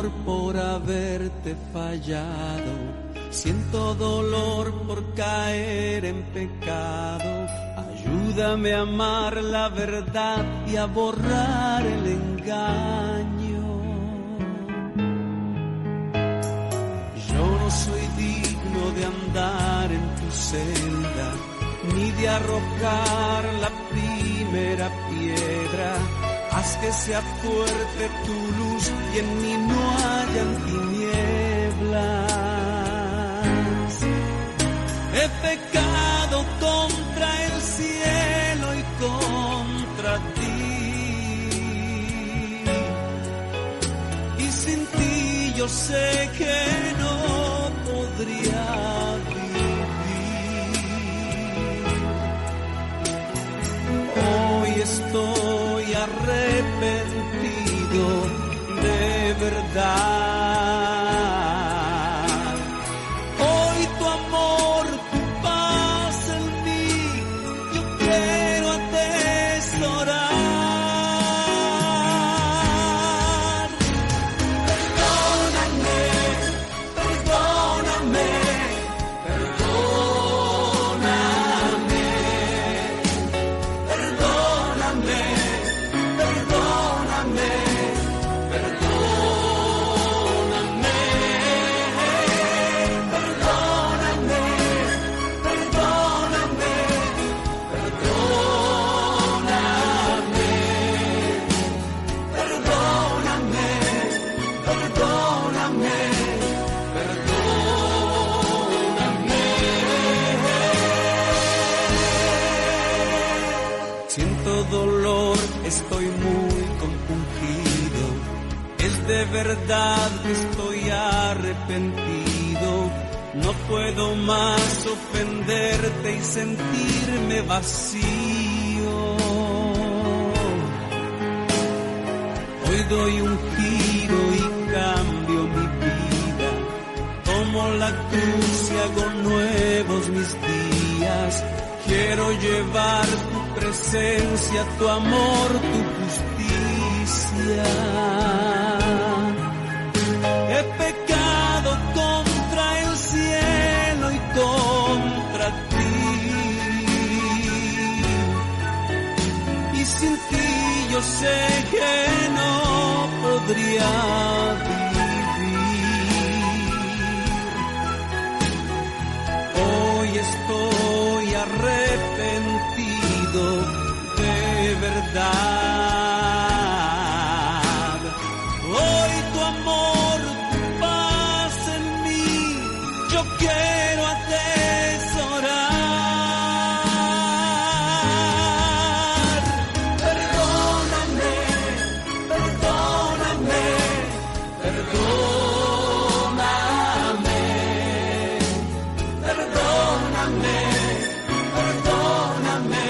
amor por haberte fallado, siento dolor por caer en pecado. Ayúdame a amar la verdad y a borrar el engaño. Yo no soy digno de andar en tu senda, ni de arrojar la primera piedra. Haz que sea fuerte tu luz y en mí no hayan tinieblas. He pecado contra el cielo y contra ti, y sin ti yo sé que no podría vivir. Hoy estoy arrepentido de verdad. Hoy tu amor, tu paz en mí, yo quiero atesorar. Perdóname, perdóname, perdóname, perdóname. Perdóname, perdóname, perdóname, perdóname, perdóname, perdóname, perdóname, perdóname. Siento dolor, estoy muy compungido, es de verdad que estoy arrepentido. No puedo más ofenderte y sentirme vacío. Hoy doy un giro y cambio mi vida, tomo la cruz y hago nuevos mis días. Quiero llevar tu presencia, tu amor, tu justicia. He pecado contra el cielo y contra ti, y sin ti yo sé que no podría vivir. Hoy estoy arrepentido de verdad. Hoy tu amor, tu paz en mí, yo quiero atesorar. Perdóname, perdóname, perdóname, perdóname, perdóname.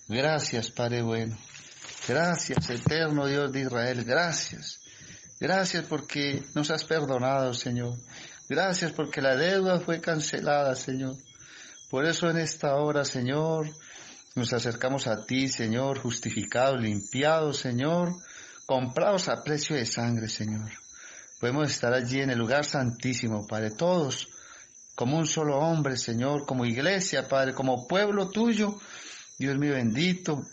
Gracias, Padre bueno. Gracias, eterno Dios de Israel. Gracias. Gracias porque nos has perdonado, Señor. Gracias porque la deuda fue cancelada, Señor. Por eso en esta hora, Señor, nos acercamos a ti, Señor, justificados, limpiados, Señor, comprados a precio de sangre, Señor. Podemos estar allí en el lugar santísimo, Padre, todos, como un solo hombre, Señor, como iglesia, Padre, como pueblo tuyo, Dios mío bendito,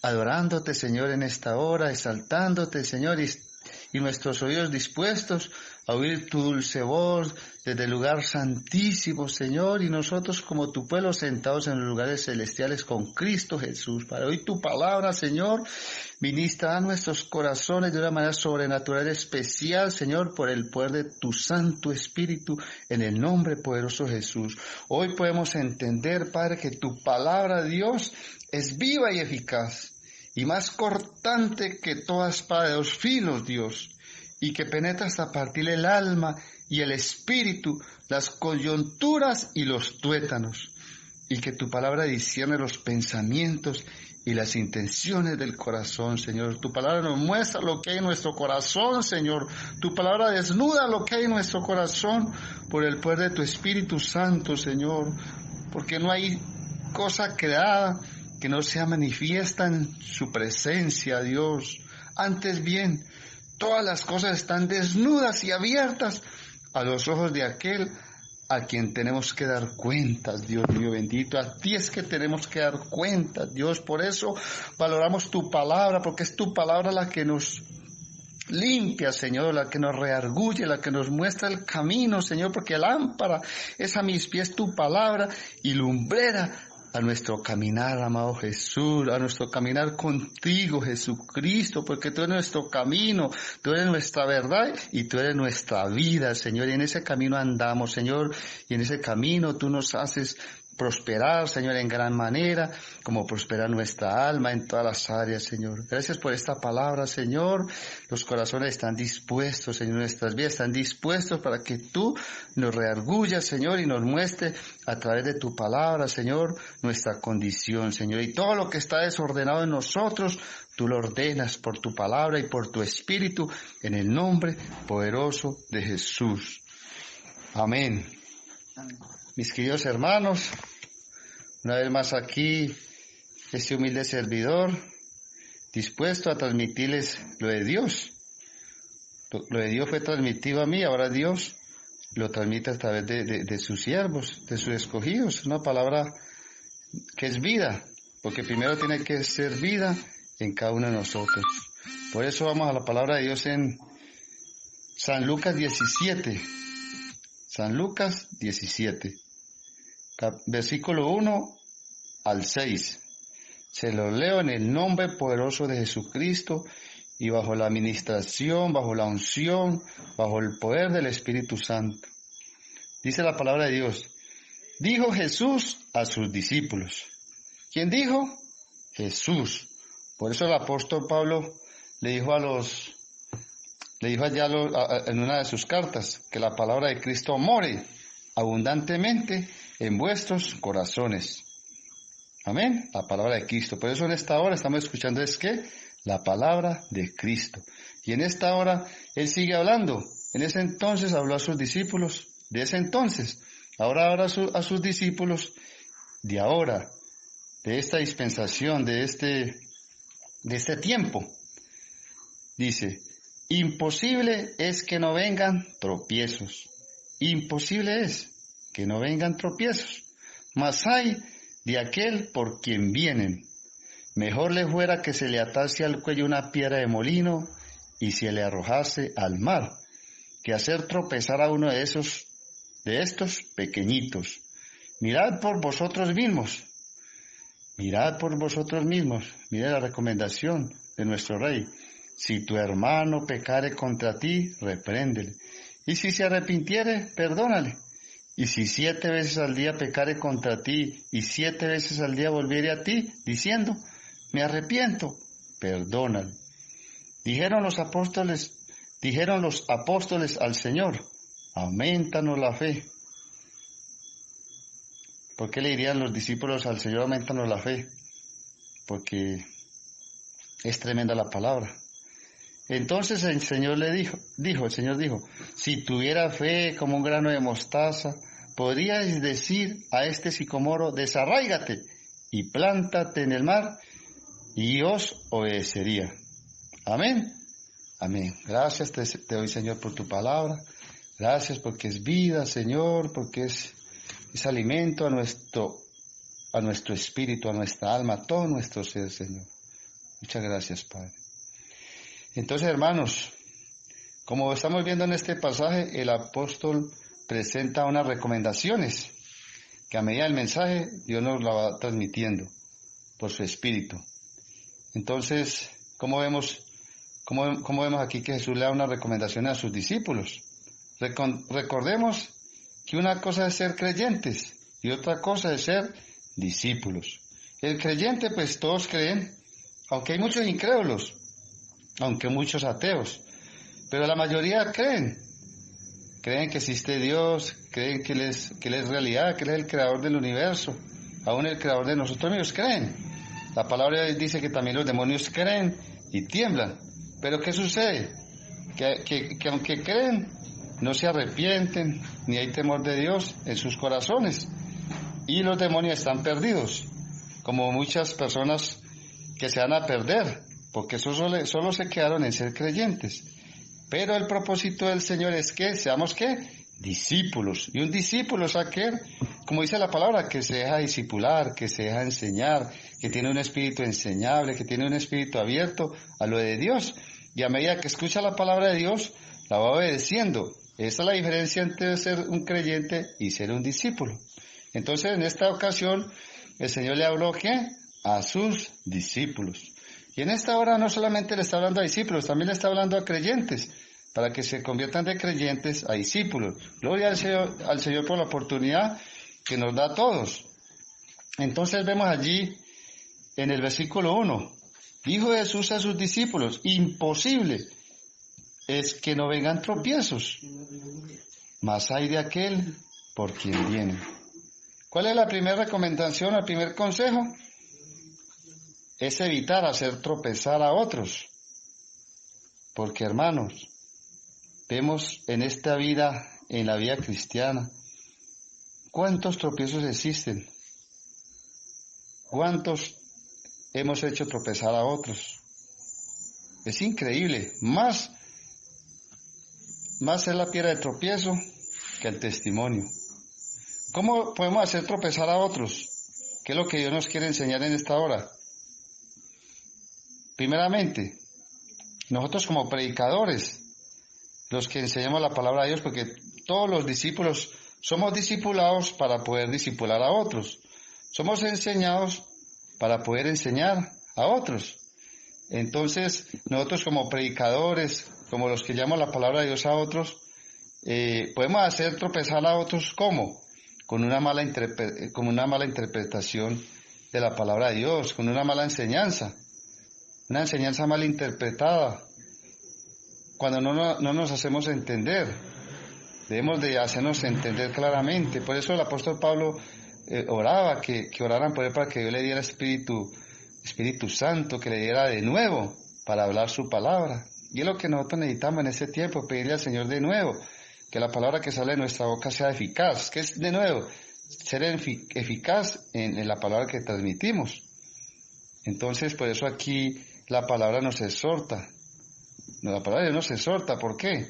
adorándote, Señor, en esta hora, exaltándote, Señor, y nuestros oídos dispuestos a oír tu dulce voz desde el lugar santísimo, Señor, y nosotros como tu pueblo sentados en los lugares celestiales con Cristo Jesús. Para oír tu palabra, Señor, ministra a nuestros corazones de una manera sobrenatural especial, Señor, por el poder de tu Santo Espíritu, en el nombre poderoso de Jesús. Hoy podemos entender, Padre, que tu palabra, Dios, es viva y eficaz, y más cortante que toda espada de dos filos, Dios, y que penetra hasta partir el alma y el espíritu, las coyunturas y los tuétanos, y que tu palabra discierne los pensamientos y las intenciones del corazón, Señor. Tu palabra nos muestra lo que hay en nuestro corazón, Señor. Tu palabra desnuda lo que hay en nuestro corazón por el poder de tu Espíritu Santo, Señor, porque no hay cosa creada que no sea manifiesta en su presencia, Dios. Antes bien, todas las cosas están desnudas y abiertas a los ojos de aquel a quien tenemos que dar cuentas, Dios mío bendito. A ti es que tenemos que dar cuentas, Dios. Por eso valoramos tu palabra, porque es tu palabra la que nos limpia, Señor, la que nos reargulle, la que nos muestra el camino, Señor, porque lámpara es a mis pies tu palabra y lumbrera a nuestro caminar, amado Jesús, a nuestro caminar contigo, Jesucristo, porque tú eres nuestro camino, tú eres nuestra verdad y tú eres nuestra vida, Señor, y en ese camino andamos, Señor, y en ese camino tú nos haces prosperar, Señor, en gran manera, como prospera nuestra alma en todas las áreas, Señor. Gracias por esta palabra, Señor. Los corazones están dispuestos, Señor, nuestras vidas están dispuestos para que tú nos reargullas, Señor, y nos muestre a través de tu palabra, Señor, nuestra condición, Señor. Y todo lo que está desordenado en nosotros, tú lo ordenas por tu palabra y por tu Espíritu, en el nombre poderoso de Jesús. Amén. Mis queridos hermanos, una vez más aquí, este humilde servidor, dispuesto a transmitirles lo de Dios. Lo de Dios fue transmitido a mí, ahora Dios lo transmite a través de sus siervos, de sus escogidos. Una palabra que es vida, porque primero tiene que ser vida en cada uno de nosotros. Por eso vamos a la palabra de Dios en San Lucas 17. San Lucas 17. Versículo 1 al 6. Se lo leo en el nombre poderoso de Jesucristo y bajo la administración, bajo la unción, bajo el poder del Espíritu Santo. Dice la palabra de Dios. Dijo Jesús a sus discípulos. ¿Quién dijo? Jesús. Por eso el apóstol Pablo le dijo allá en una de sus cartas que la palabra de Cristo more abundantemente en vuestros corazones. Amén. La palabra de Cristo. Por eso en esta hora estamos escuchando es que la palabra de Cristo. Y en esta hora Él sigue hablando. En ese entonces habló a sus discípulos. De ese entonces. Ahora habla a sus discípulos. De ahora. De esta dispensación. De este tiempo. Dice. Imposible es que no vengan tropiezos. Imposible es que no vengan tropiezos, mas hay de aquel por quien vienen. Mejor le fuera que se le atase al cuello una piedra de molino y se le arrojase al mar, que hacer tropezar a uno de estos pequeñitos. Mirad por vosotros mismos. Mirad por vosotros mismos. Mirad la recomendación de nuestro Rey. Si tu hermano pecare contra ti, repréndele. Y si se arrepintiere, perdónale. Y si 7 veces al día pecare contra ti, y 7 veces al día volviere a ti, diciendo, me arrepiento, perdónale. Dijeron los apóstoles al Señor, aumentanos la fe. ¿Por qué le dirían los discípulos al Señor, aumentanos la fe? Porque es tremenda la palabra. Entonces el Señor dijo, si tuviera fe como un grano de mostaza, podríais decir a este sicomoro, desarráigate y plántate en el mar, y os obedecería. Amén. Amén. Gracias te doy, Señor, por tu palabra. Gracias porque es vida, Señor, porque es alimento a nuestro espíritu, a nuestra alma, a todo nuestro ser, Señor. Muchas gracias, Padre. Entonces, hermanos, como estamos viendo en este pasaje, el apóstol presenta unas recomendaciones que a medida del mensaje Dios nos la va transmitiendo por su espíritu. Entonces, ¿cómo vemos aquí que Jesús le da una recomendación a sus discípulos? Recordemos que una cosa es ser creyentes y otra cosa es ser discípulos. El creyente, pues todos creen, aunque hay muchos incrédulos, aunque muchos ateos, pero la mayoría creen que existe Dios, creen que Él es realidad, que Él es el creador del universo, aún el creador de nosotros mismos creen. La palabra de Dios dice que también los demonios creen y tiemblan. Pero ¿qué sucede? Que aunque creen, no se arrepienten, ni hay temor de Dios en sus corazones. Y los demonios están perdidos, como muchas personas que se van a perder, porque solo se quedaron en ser creyentes. Pero el propósito del Señor es que seamos, ¿qué? Discípulos. Y un discípulo es aquel, como dice la palabra, que se deja discipular, que se deja enseñar, que tiene un espíritu enseñable, que tiene un espíritu abierto a lo de Dios. Y a medida que escucha la palabra de Dios, la va obedeciendo. Esa es la diferencia entre ser un creyente y ser un discípulo. Entonces, en esta ocasión, el Señor le habló, ¿qué? A sus discípulos. Y en esta hora no solamente le está hablando a discípulos, también le está hablando a creyentes, para que se conviertan de creyentes a discípulos. Gloria al Señor por la oportunidad que nos da a todos. Entonces vemos allí en el versículo 1, dijo Jesús a sus discípulos, imposible es que no vengan tropiezos, mas hay de aquel por quien viene. ¿Cuál es la primera recomendación, el primer consejo? Es evitar hacer tropezar a otros. Porque, hermanos, vemos en esta vida, en la vida cristiana, cuántos tropiezos existen, cuántos hemos hecho tropezar a otros. Es increíble, más es la piedra de tropiezo que el testimonio. ¿Cómo podemos hacer tropezar a otros? ¿Qué es lo que Dios nos quiere enseñar en esta hora? Primeramente, nosotros como predicadores, los que enseñamos la palabra de Dios, porque todos los discípulos somos discipulados para poder discipular a otros. Somos enseñados para poder enseñar a otros. Entonces, nosotros como predicadores, como los que llamamos la palabra de Dios a otros, podemos hacer tropezar a otros, ¿cómo? Con una mala interpretación de la palabra de Dios, con una mala enseñanza. Una enseñanza mal interpretada, cuando no nos hacemos entender, debemos de hacernos entender claramente. Por eso el apóstol Pablo oraba, que oraran por él para que Dios le diera Espíritu Santo, que le diera de nuevo para hablar su palabra. Y es lo que nosotros necesitamos en ese tiempo, pedirle al Señor de nuevo, que la palabra que sale de nuestra boca sea eficaz. ¿Qué es de nuevo? Ser eficaz en la palabra que transmitimos. Entonces, por eso aquí la palabra nos exhorta. La palabra de Dios nos exhorta. ¿Por qué?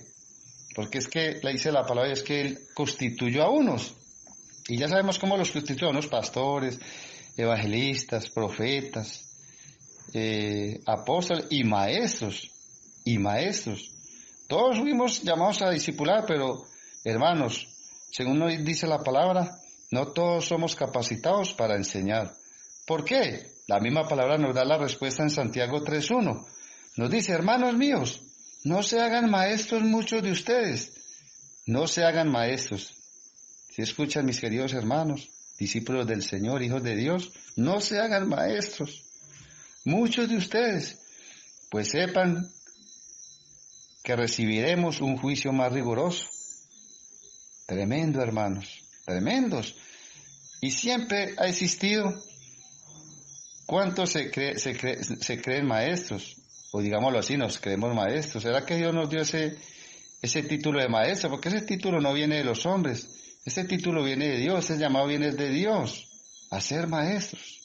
Porque es que, le dice la palabra, es que Él constituyó a unos. Y ya sabemos cómo los constituyó a unos pastores, evangelistas, profetas, apóstoles y maestros. Todos fuimos llamados a discipular, pero, hermanos, según nos dice la palabra, no todos somos capacitados para enseñar. ¿Por qué? La misma palabra nos da la respuesta en Santiago 3:1. Nos dice, hermanos míos, no se hagan maestros muchos de ustedes. No se hagan maestros. Si escuchan, mis queridos hermanos, discípulos del Señor, hijos de Dios, no se hagan maestros muchos de ustedes, pues sepan que recibiremos un juicio más riguroso. Tremendo, hermanos, tremendos. Y siempre ha existido. ¿Cuántos se creen maestros? o digámoslo así, nos creemos maestros. ¿Será que Dios nos dio ese título de maestro? Porque ese título no viene de los hombres, ese título viene de Dios, ese llamado viene de Dios, a ser maestros.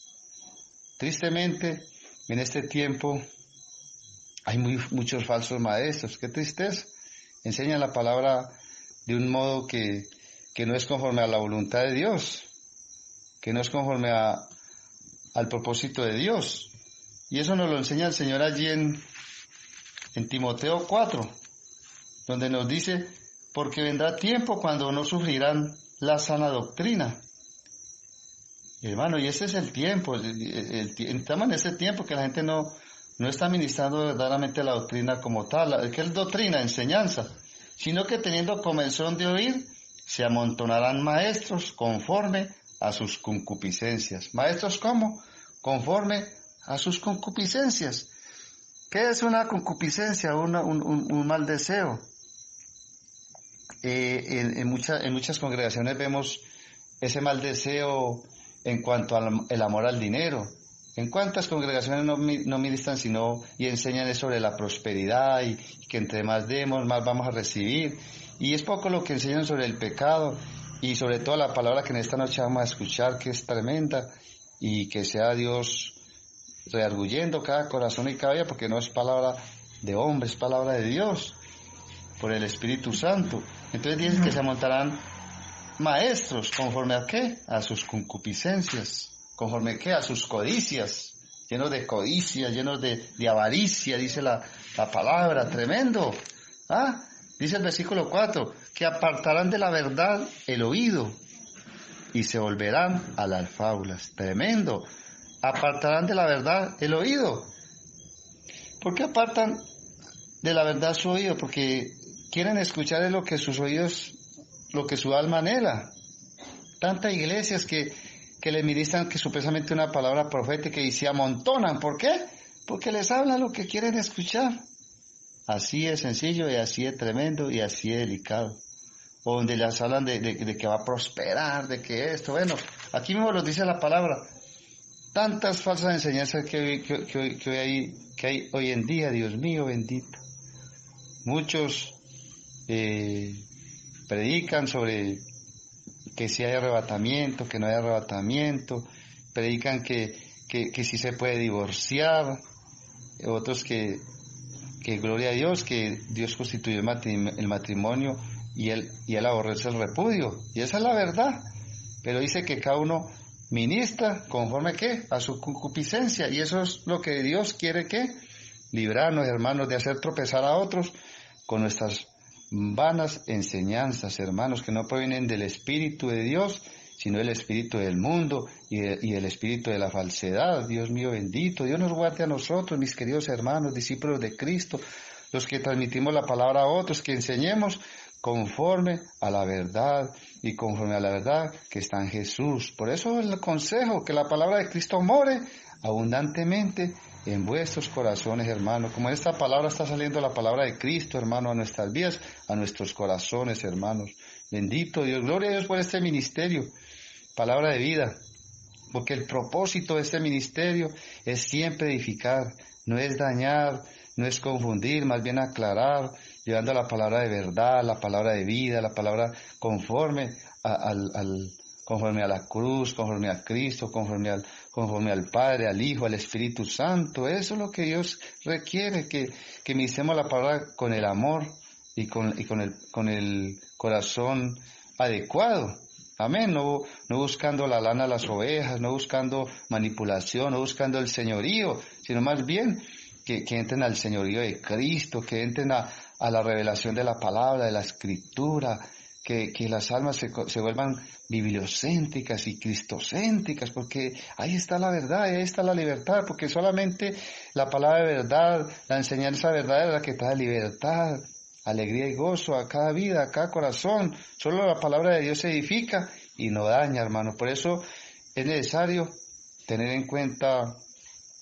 Tristemente, en este tiempo hay muchos falsos maestros, qué tristeza. Enseñan la palabra de un modo que no es conforme a la voluntad de Dios, que no es conforme al propósito de Dios. Y eso nos lo enseña el Señor allí en Timoteo 4, donde nos dice, porque vendrá tiempo cuando no sufrirán la sana doctrina. Hermano, y ese es el tiempo, estamos en ese tiempo que la gente no está ministrando verdaderamente la doctrina como tal. ¿Qué es doctrina? Enseñanza. Sino que teniendo comezón de oír, se amontonarán maestros conforme a sus concupiscencias. ¿Maestros cómo? Conforme a sus concupiscencias. ¿Qué es una concupiscencia? Un mal deseo. En muchas congregaciones vemos ese mal deseo en cuanto al amor al dinero. ¿En cuántas congregaciones no ministran y enseñan sobre la prosperidad y que entre más demos, más vamos a recibir? Y es poco lo que enseñan sobre el pecado y sobre todo la palabra que en esta noche vamos a escuchar, que es tremenda, y que sea Dios rearguyendo cada corazón y cada vida, porque no es palabra de hombre, es palabra de Dios, por el Espíritu Santo. Entonces dice que se montarán maestros, ¿conforme a qué? A sus concupiscencias. ¿Conforme qué? A sus codicias, llenos de codicia, llenos de avaricia, dice la palabra, tremendo. Dice el versículo 4, que apartarán de la verdad el oído y se volverán a las fábulas. Tremendo. Apartarán de la verdad el oído. ¿Por qué apartan de la verdad su oído? Porque quieren escuchar lo que sus oídos, lo que su alma anhela. Tantas iglesias que le ministran que supuestamente una palabra profética y se amontonan. ¿Por qué? Porque les habla lo que quieren escuchar. Así es sencillo y así es tremendo y así es delicado. O donde les hablan de que va a prosperar, de que esto, bueno, aquí mismo lo dice la palabra. Tantas falsas enseñanzas que hay hoy en día, Dios mío bendito. Muchos predican sobre que si hay arrebatamiento, que no hay arrebatamiento, predican que sí se puede divorciar, otros que gloria a Dios, que Dios constituyó el matrimonio y él aborrece el repudio, y esa es la verdad, pero dice que cada uno ministra conforme ¿qué? A su concupiscencia, y eso es lo que Dios quiere que librarnos, hermanos, de hacer tropezar a otros con nuestras vanas enseñanzas, hermanos, que no provienen del Espíritu de Dios, sino del espíritu del mundo y del espíritu de la falsedad. Dios mío bendito, Dios nos guarde a nosotros, mis queridos hermanos, discípulos de Cristo, los que transmitimos la palabra a otros, que enseñemos conforme a la verdad y conforme a la verdad que está en Jesús. Por eso el consejo, que la palabra de Cristo more abundantemente en vuestros corazones, hermanos. Como esta palabra está saliendo la palabra de Cristo, hermano, a nuestras vidas, a nuestros corazones, hermanos. Bendito Dios, gloria a Dios por este ministerio, palabra de vida, porque el propósito de este ministerio es siempre edificar, no es dañar, no es confundir, más bien aclarar, llevando la palabra de verdad, la palabra de vida, la palabra conforme conforme a la cruz, conforme a Cristo, conforme al Padre, al Hijo, al Espíritu Santo. Eso es lo que Dios requiere, que ministremos la palabra con el amor y con el corazón adecuado. Amén. No buscando la lana a las ovejas, no buscando manipulación, no buscando el señorío, sino más bien que entren al señorío de Cristo, que entren a la revelación de la palabra, de la Escritura, que las almas se vuelvan bibliocéntricas y cristocéntricas, porque ahí está la verdad, ahí está la libertad, porque solamente la palabra de verdad, la enseñanza verdadera es la que trae libertad, alegría y gozo a cada vida, a cada corazón. Solo la palabra de Dios edifica y no daña, hermano. Por eso es necesario tener en cuenta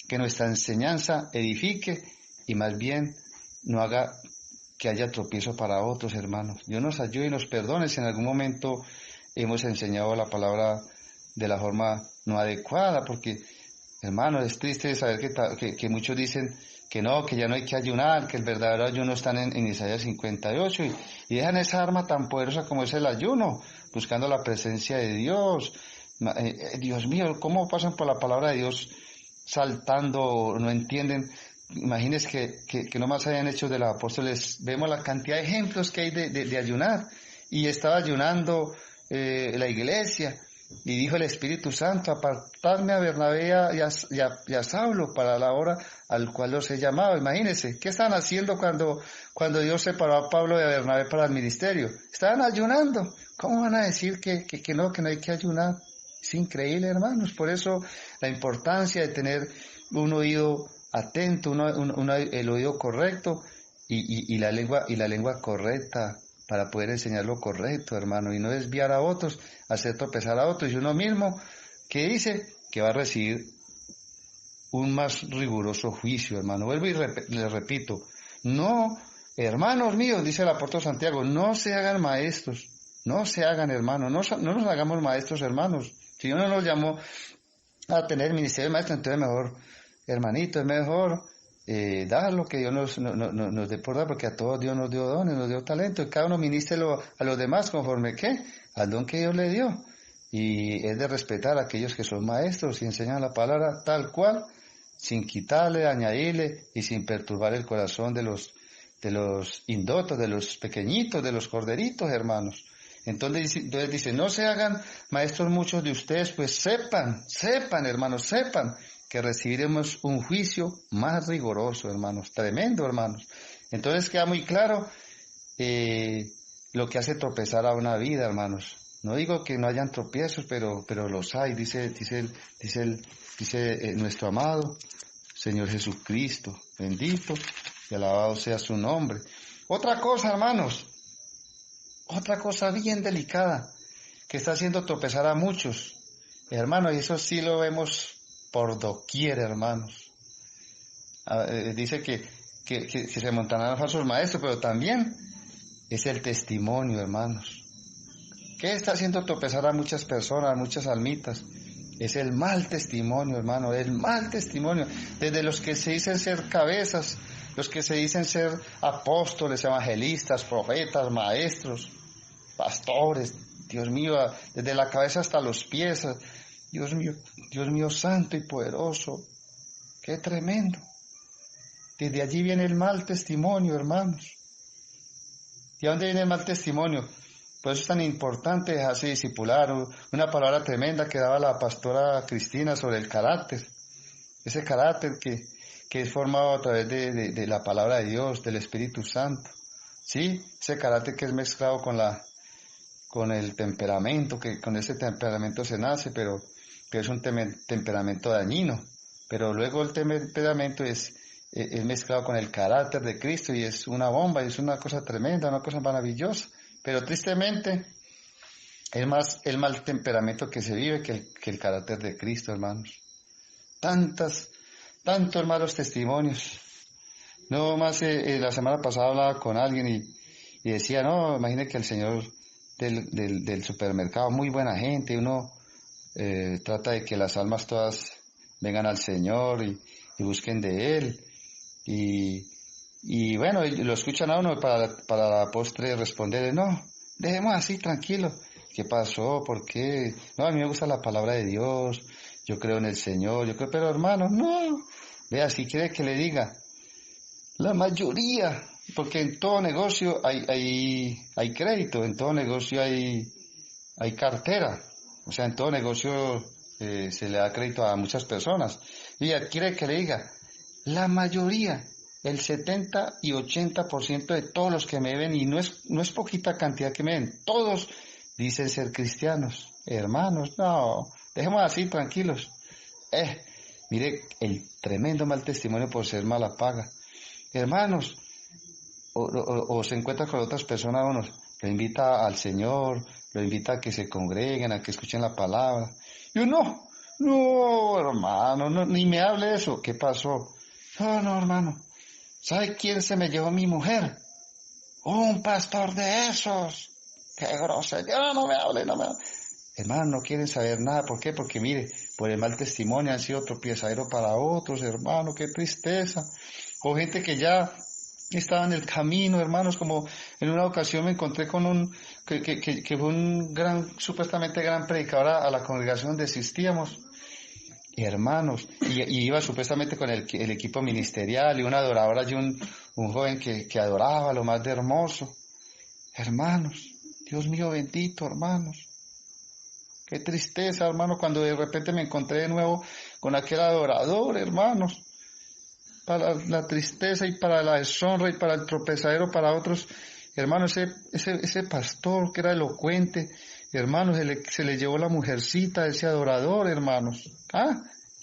que nuestra enseñanza edifique y más bien no haga que haya tropiezo para otros, hermanos. Dios nos ayude y nos perdone si en algún momento hemos enseñado la palabra de la forma no adecuada, porque, hermanos, es triste saber que muchos dicen que no, que ya no hay que ayunar, que el verdadero ayuno está en Isaías 58, y dejan esa arma tan poderosa como es el ayuno, buscando la presencia de Dios. Dios mío, ¿cómo pasan por la palabra de Dios saltando, no entienden? Imagínense que nomás hayan hecho de los apóstoles, vemos la cantidad de ejemplos que hay de ayunar, y estaba ayunando la iglesia, y dijo el Espíritu Santo, apartadme a Bernabé y a Saulo para la hora al cual los he llamado. Imagínense, ¿qué estaban haciendo cuando Dios separó a Pablo y a Bernabé para el ministerio? Estaban ayunando. ¿Cómo van a decir que no hay que ayunar? Es increíble, hermanos. Por eso la importancia de tener un oído atento, el oído correcto y la lengua correcta para poder enseñar lo correcto, hermano, y no desviar a otros, hacer tropezar a otros, y uno mismo que dice que va a recibir un más riguroso juicio, hermano. Vuelvo y les repito, no, hermanos míos, dice el apóstol Santiago, no se hagan maestros, no se hagan hermanos, no nos hagamos maestros, hermanos. Si Dios no nos llamó a tener el ministerio de maestro, entonces mejor, hermanito, es mejor dar lo que Dios nos dé por dar, porque a todos Dios nos dio dones, nos dio talento, y cada uno ministre a los demás conforme ¿qué? Al don que Dios le dio. Y es de respetar a aquellos que son maestros y enseñan la palabra tal cual, sin quitarle, añadirle y sin perturbar el corazón de los indotos, de los pequeñitos, de los corderitos, hermanos. Entonces dice, no se hagan maestros muchos de ustedes, pues sepan, hermanos, sepan que recibiremos un juicio más riguroso, hermanos, tremendo, hermanos. Entonces queda muy claro lo que hace tropezar a una vida, hermanos. No digo que no hayan tropiezos, pero los hay, dice nuestro amado Señor Jesucristo, bendito y alabado sea su nombre. Otra cosa, hermanos, otra cosa bien delicada que está haciendo tropezar a muchos, hermanos, y eso sí lo vemos por doquier, hermanos. Dice que se montarán falsos maestros, pero también es el testimonio, hermanos. ¿Qué está haciendo tropezar a muchas personas, a muchas almitas? Es el mal testimonio, hermano, el mal testimonio. Desde los que se dicen ser cabezas, los que se dicen ser apóstoles, evangelistas, profetas, maestros, pastores, Dios mío, desde la cabeza hasta los pies, Dios mío santo y poderoso, qué tremendo. Desde allí viene el mal testimonio, hermanos. ¿Y a dónde viene el mal testimonio? Por eso es tan importante dejarse discipular. Una palabra tremenda que daba la pastora Cristina sobre el carácter. Ese carácter que es formado a través de la palabra de Dios, del Espíritu Santo. Sí, ese carácter que es mezclado con el temperamento, que con ese temperamento se nace, pero es un temperamento dañino. Pero luego el temperamento es mezclado con el carácter de Cristo y es una bomba, y es una cosa tremenda, una cosa maravillosa. Pero tristemente es más el mal temperamento que se vive que el carácter de Cristo, hermanos. Tantos malos testimonios. No más, la semana pasada hablaba con alguien y decía, no, imagine que el señor del supermercado, muy buena gente, uno trata de que las almas todas vengan al Señor y busquen de Él. Y bueno, lo escuchan a uno para la postre responderle, no, dejemos así, tranquilo. ¿Qué pasó? ¿Por qué? No, a mí me gusta la palabra de Dios, yo creo en el Señor, pero hermano, no. Vea, si quiere que le diga, la mayoría, porque en todo negocio hay crédito, en todo negocio hay cartera, o sea, en todo negocio se le da crédito a muchas personas. Y quiere que le diga, la mayoría, el 70 y 80% de todos los que me ven, y no es poquita cantidad que me ven, todos dicen ser cristianos. Hermanos, no, dejemos así, tranquilos. Mire el tremendo mal testimonio por ser mala paga. Hermanos, o se encuentra con otras personas, uno lo invita al Señor, lo invita a que se congreguen, a que escuchen la palabra. Y uno, no, hermano, no, ni me hable de eso. ¿Qué pasó? No, hermano. ¿Sabe quién se me llevó mi mujer? Un pastor de esos. ¡Qué grosero! No me hable. Hermano, no quieren saber nada. ¿Por qué? Porque mire, por el mal testimonio han sido tropiezadero para otros, hermano. ¡Qué tristeza! o gente que ya estaba en el camino, hermanos, como en una ocasión me encontré con que fue un supuestamente gran predicador a la congregación donde asistíamos, y hermanos, y iba supuestamente con el equipo ministerial, y un adorador allí, un joven que adoraba lo más de hermoso. Hermanos, Dios mío bendito, hermanos. Qué tristeza, hermano, cuando de repente me encontré de nuevo con aquel adorador, hermanos. Para la tristeza y para la deshonra y para el tropezadero para otros, hermanos, ese pastor que era elocuente, hermanos, se le llevó la mujercita de ese adorador, hermanos.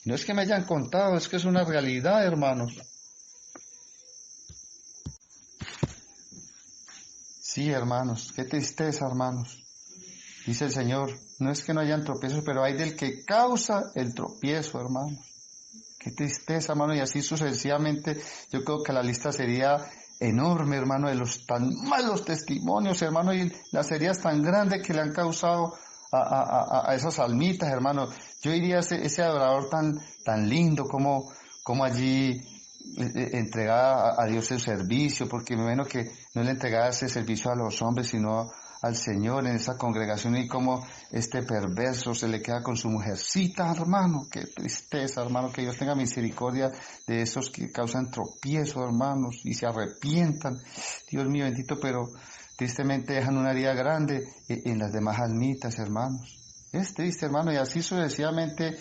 No es que me hayan contado, es que es una realidad, hermanos. Sí, hermanos, qué tristeza, hermanos. Dice el Señor, no es que no hayan tropiezos, pero hay del que causa el tropiezo, hermanos. Qué tristeza, hermano, y así sucesivamente. Yo creo que la lista sería enorme, hermano, de los tan malos testimonios, hermano, y las heridas tan grandes que le han causado a esas almitas, hermano. Yo diría ese adorador tan lindo, como allí entregaba a Dios el servicio, porque me imagino que no le entregaba ese servicio a los hombres, sino al Señor en esa congregación, y como este perverso se le queda con su mujercita, hermano. Qué tristeza, hermano, que Dios tenga misericordia de esos que causan tropiezo, hermanos, y se arrepientan. Dios mío bendito, pero tristemente dejan una herida grande en las demás almitas, hermanos. Es triste, hermano, y así sucesivamente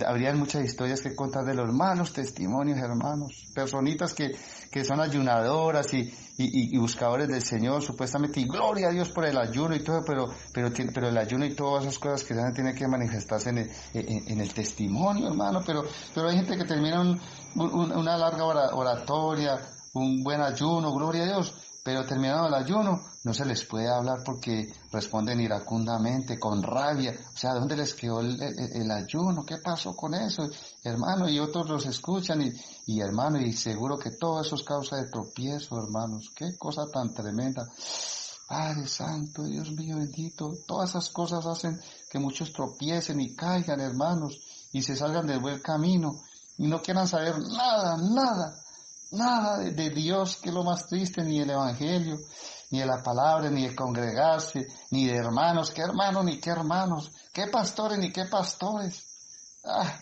habrían muchas historias que contar de los malos testimonios, hermanos. Personitas que son ayunadoras y buscadores del Señor, supuestamente, y gloria a Dios por el ayuno y todo, pero el ayuno y todas esas cosas que tienen que manifestarse en el testimonio, hermano. Pero hay gente que termina una larga oratoria, un buen ayuno, gloria a Dios, pero terminado el ayuno, no se les puede hablar porque responden iracundamente, con rabia. O sea, ¿dónde les quedó el ayuno? ¿Qué pasó con eso, hermano? Y otros los escuchan y hermano, y seguro que todo eso es causa de tropiezo, hermanos. Qué cosa tan tremenda. Padre Santo, Dios mío bendito, todas esas cosas hacen que muchos tropiecen y caigan, hermanos, y se salgan del buen camino, y no quieran saber nada de Dios, que es lo más triste, ni del Evangelio, ni de la palabra, ni de congregarse, ni de hermanos, qué hermanos, ni qué hermanos, qué pastores, ni qué pastores.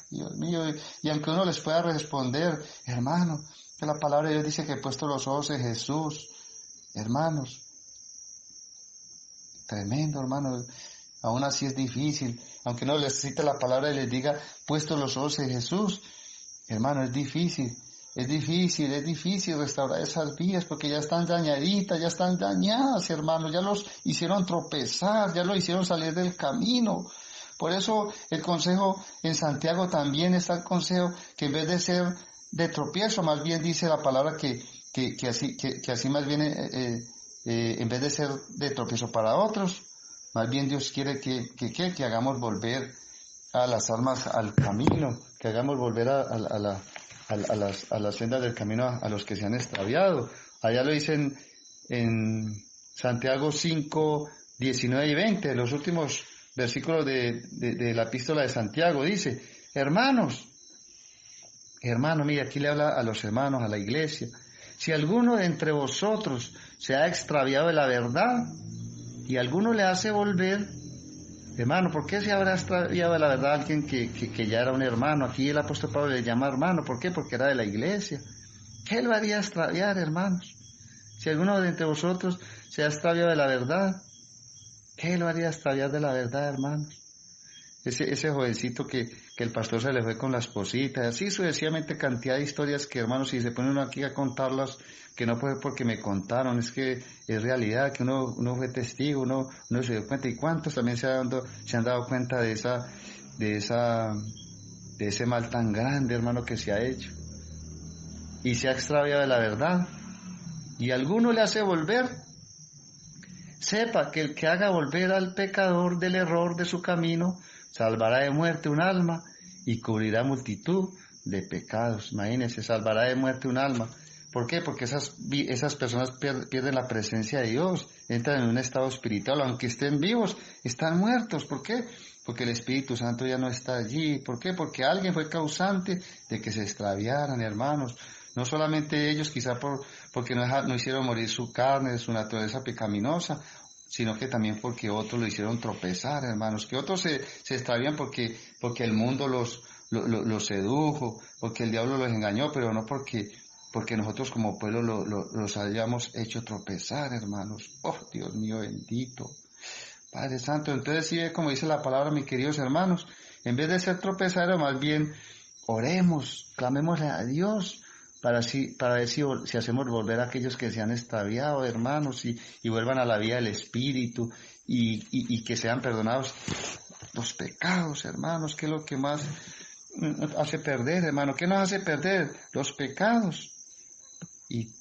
Dios mío, y aunque uno les pueda responder, hermano, que la palabra de Dios dice que he puesto los ojos en Jesús, hermanos, tremendo, hermano, aún así es difícil, aunque no les cite la palabra y les diga, puesto los ojos en Jesús, hermano, es difícil restaurar esas vidas porque ya están dañaditas, ya están dañadas, hermanos, ya los hicieron tropezar, ya los hicieron salir del camino. Por eso el consejo en Santiago también está el consejo que en vez de ser de tropiezo, más bien dice la palabra que así más bien en vez de ser de tropiezo para otros, más bien Dios quiere que hagamos volver a las almas al camino, que hagamos volver a las sendas del camino a los que se han extraviado. Allá lo dicen en Santiago 5, 19 y 20, los últimos versículos de la epístola de Santiago, dice, hermanos, mire, aquí le habla a los hermanos, a la iglesia, si alguno de entre vosotros se ha extraviado de la verdad y alguno le hace volver, hermano, ¿por qué se habrá extraviado de la verdad alguien que ya era un hermano? Aquí el apóstol Pablo le llama hermano, ¿por qué? Porque era de la iglesia. ¿Qué lo haría extraviar, hermanos? Si alguno de entre vosotros se ha extraviado de la verdad, ¿qué lo haría extraviar de la verdad, hermanos? Ese jovencito que el pastor se le fue con la esposita, así sucesivamente cantidad de historias que, hermanos, si se pone uno aquí a contarlas, que no fue porque me contaron, es que es realidad, que uno fue testigo, uno se dio cuenta, y cuántos también se han dado cuenta de ese mal tan grande, hermano, que se ha hecho, y se ha extraviado de la verdad, y alguno le hace volver. Sepa que el que haga volver al pecador del error de su camino, salvará de muerte un alma y cubrirá multitud de pecados. Imagínense, salvará de muerte un alma. ¿Por qué? Porque esas personas pierden la presencia de Dios, entran en un estado espiritual, aunque estén vivos, están muertos. ¿Por qué? Porque el Espíritu Santo ya no está allí. ¿Por qué? Porque alguien fue causante de que se extraviaran, hermanos. No solamente ellos, quizá porque no hicieron morir su carne, su naturaleza pecaminosa, sino que también porque otros lo hicieron tropezar, hermanos, que otros se extravían porque el mundo los sedujo, porque el diablo los engañó, pero no porque nosotros como pueblo los hayamos hecho tropezar, hermanos. Oh, Dios mío bendito, Padre Santo. Entonces sí, como dice la palabra, mis queridos hermanos, en vez de ser tropezados, más bien oremos, clamémosle a Dios, para ver si hacemos volver a aquellos que se han extraviado, hermanos, y vuelvan a la vida del Espíritu, y que sean perdonados los pecados, hermanos, que es lo que más hace perder, hermano. ¿Qué nos hace perder? Los pecados. Y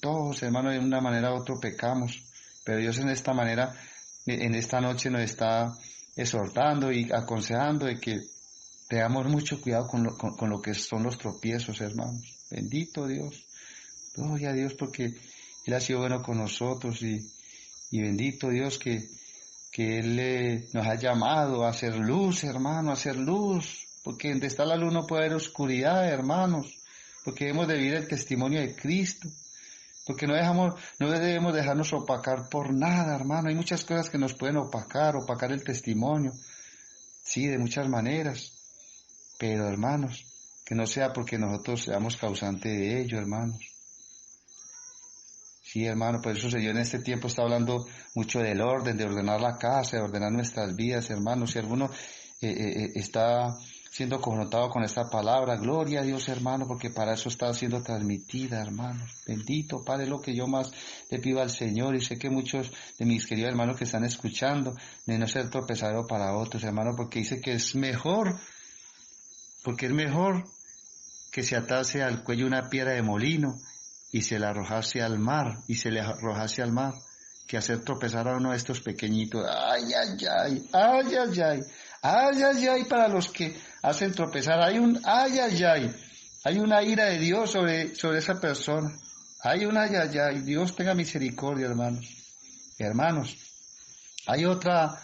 todos, hermanos, de una manera u otra pecamos, pero Dios en esta noche nos está exhortando y aconsejando de que tengamos mucho cuidado con lo que son los tropiezos, hermanos. Bendito Dios. Gloria a Dios porque Él ha sido bueno con nosotros y bendito Dios que Él nos ha llamado a hacer luz, hermano, a hacer luz. Porque donde está la luz no puede haber oscuridad, hermanos. Porque debemos de vivir el testimonio de Cristo. Porque no debemos dejarnos opacar por nada, hermano. Hay muchas cosas que nos pueden opacar el testimonio. Sí, de muchas maneras. Pero, hermanos, que no sea porque nosotros seamos causantes de ello, hermanos. Sí, hermano, por eso Señor en este tiempo está hablando mucho del orden, de ordenar la casa, de ordenar nuestras vidas, hermanos. Si alguno está siendo confrontado con esta palabra, gloria a Dios, hermano, porque para eso está siendo transmitida, hermanos. Bendito, Padre, es lo que yo más le pido al Señor, y sé que muchos de mis queridos hermanos que están escuchando, de no ser tropezado para otros, hermano, porque dice que es mejor que se atase al cuello una piedra de molino y se le arrojase al mar, que hacer tropezar a uno de estos pequeñitos. Ay, ay, ay, ay, ay, ay, ay, ay, ay, para los que hacen tropezar, hay una ira de Dios sobre esa persona, hay un ay, ay, ay, Dios tenga misericordia, hermanos, hay otra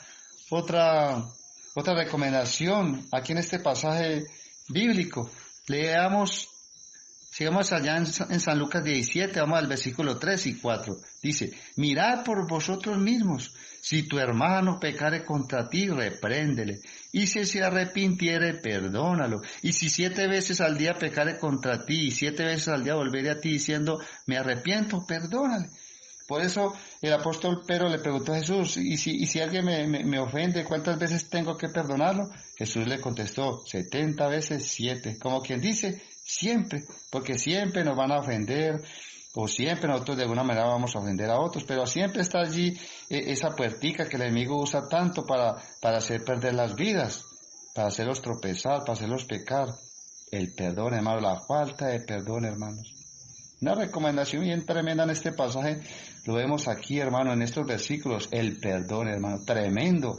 recomendación aquí en este pasaje bíblico. Sigamos allá en San Lucas 17, vamos al versículo 3 y 4. Dice, mirad por vosotros mismos, si tu hermano pecare contra ti, repréndele, y si se arrepintiere, perdónalo, y si 7 veces al día pecare contra ti, y 7 veces al día volveré a ti diciendo, me arrepiento, perdónale. Por eso el apóstol Pedro le preguntó a Jesús, ¿y si alguien me ofende, cuántas veces tengo que perdonarlo? Jesús le contestó, 70 veces 7, como quien dice, siempre, porque siempre nos van a ofender, o siempre nosotros de alguna manera vamos a ofender a otros, pero siempre está allí esa puertica que el enemigo usa tanto para hacer perder las vidas, para hacerlos tropezar, para hacerlos pecar. El perdón, hermano, la falta de perdón, hermanos. Una recomendación bien tremenda en este pasaje, lo vemos aquí, hermano, en estos versículos, el perdón, hermano, tremendo,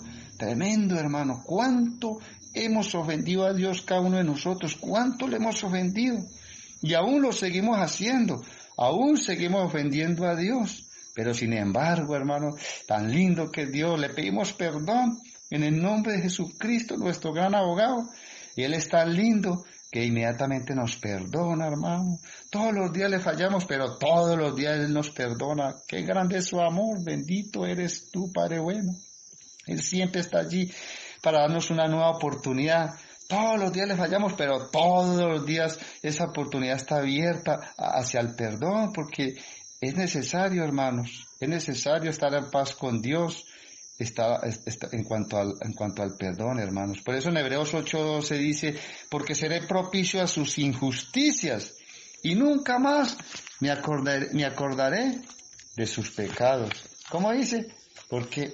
hermano, cuánto hemos ofendido a Dios cada uno de nosotros, cuánto le hemos ofendido, y aún lo seguimos haciendo, aún seguimos ofendiendo a Dios, pero sin embargo, hermano, tan lindo que Dios, le pedimos perdón en el nombre de Jesucristo, nuestro gran abogado, y Él es tan lindo que inmediatamente nos perdona, hermano. Todos los días le fallamos, pero todos los días Él nos perdona. Qué grande es su amor, bendito eres tú, Padre bueno. Él siempre está allí para darnos una nueva oportunidad. Todos los días le fallamos, pero todos los días esa oportunidad está abierta hacia el perdón, porque es necesario, hermanos, es necesario estar en paz con Dios. Está en cuanto al perdón, hermanos. Por eso en Hebreos 8:12 dice, porque seré propicio a sus injusticias y nunca más me acordaré de sus pecados. ¿Cómo dice? Porque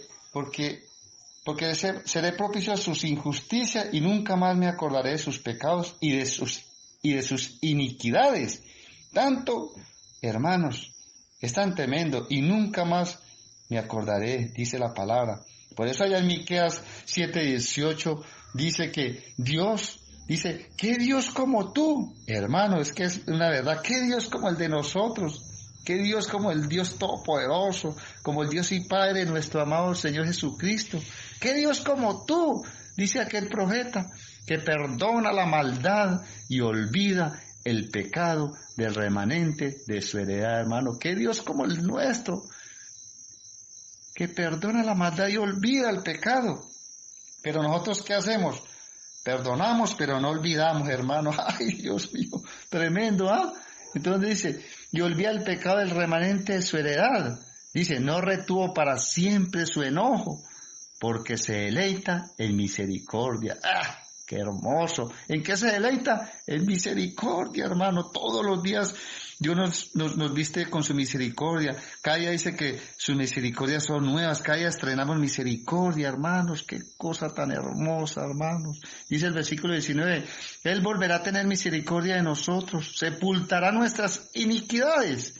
seré propicio a sus injusticias y nunca más me acordaré de sus pecados y de sus iniquidades. Tanto, hermanos, es tan tremendo y nunca más me acordaré, dice la palabra. Por eso allá en Miqueas 7:18 dice que Dios, dice, ¿qué Dios como tú? Hermano, es que es una verdad, ¿qué Dios como el de nosotros? ¿Qué Dios como el Dios Todopoderoso, como el Dios y Padre de nuestro amado Señor Jesucristo? ¿Qué Dios como tú? Dice aquel profeta, que perdona la maldad y olvida el pecado del remanente de su heredad, hermano. Qué Dios como el nuestro, que perdona la maldad y olvida el pecado. Pero nosotros, ¿qué hacemos? Perdonamos, pero no olvidamos, hermano. Ay, Dios mío, tremendo, ¿ah? Entonces dice, y olvida el pecado del remanente de su heredad. Dice, no retuvo para siempre su enojo, porque se deleita en misericordia. ¡Ah! ¡Qué hermoso! ¿En qué se deleita? En misericordia, hermano. Todos los días Dios nos viste con su misericordia. Cada día dice que sus misericordias son nuevas. Cada día estrenamos misericordia, hermanos. ¡Qué cosa tan hermosa, hermanos! Dice el versículo 19, Él volverá a tener misericordia de nosotros, sepultará nuestras iniquidades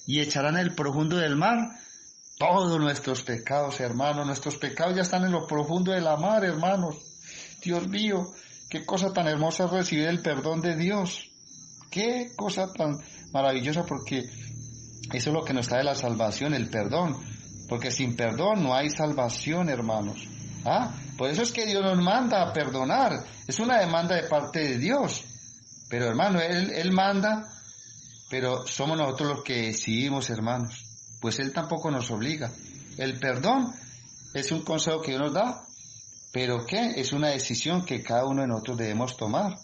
y echará en el profundo del mar todos nuestros pecados, hermanos. Nuestros pecados ya están en lo profundo de la mar, hermanos. Dios mío, qué cosa tan hermosa es recibir el perdón de Dios. Qué cosa tan maravillosa, porque eso es lo que nos trae la salvación, el perdón. Porque sin perdón no hay salvación, hermanos. Por eso es que Dios nos manda a perdonar. Es una demanda de parte de Dios. Pero, hermano, Él manda, pero somos nosotros los que decidimos, hermanos. Pues Él tampoco nos obliga. El perdón es un consejo que Dios nos da, pero ¿qué? Es una decisión que cada uno de nosotros debemos tomar.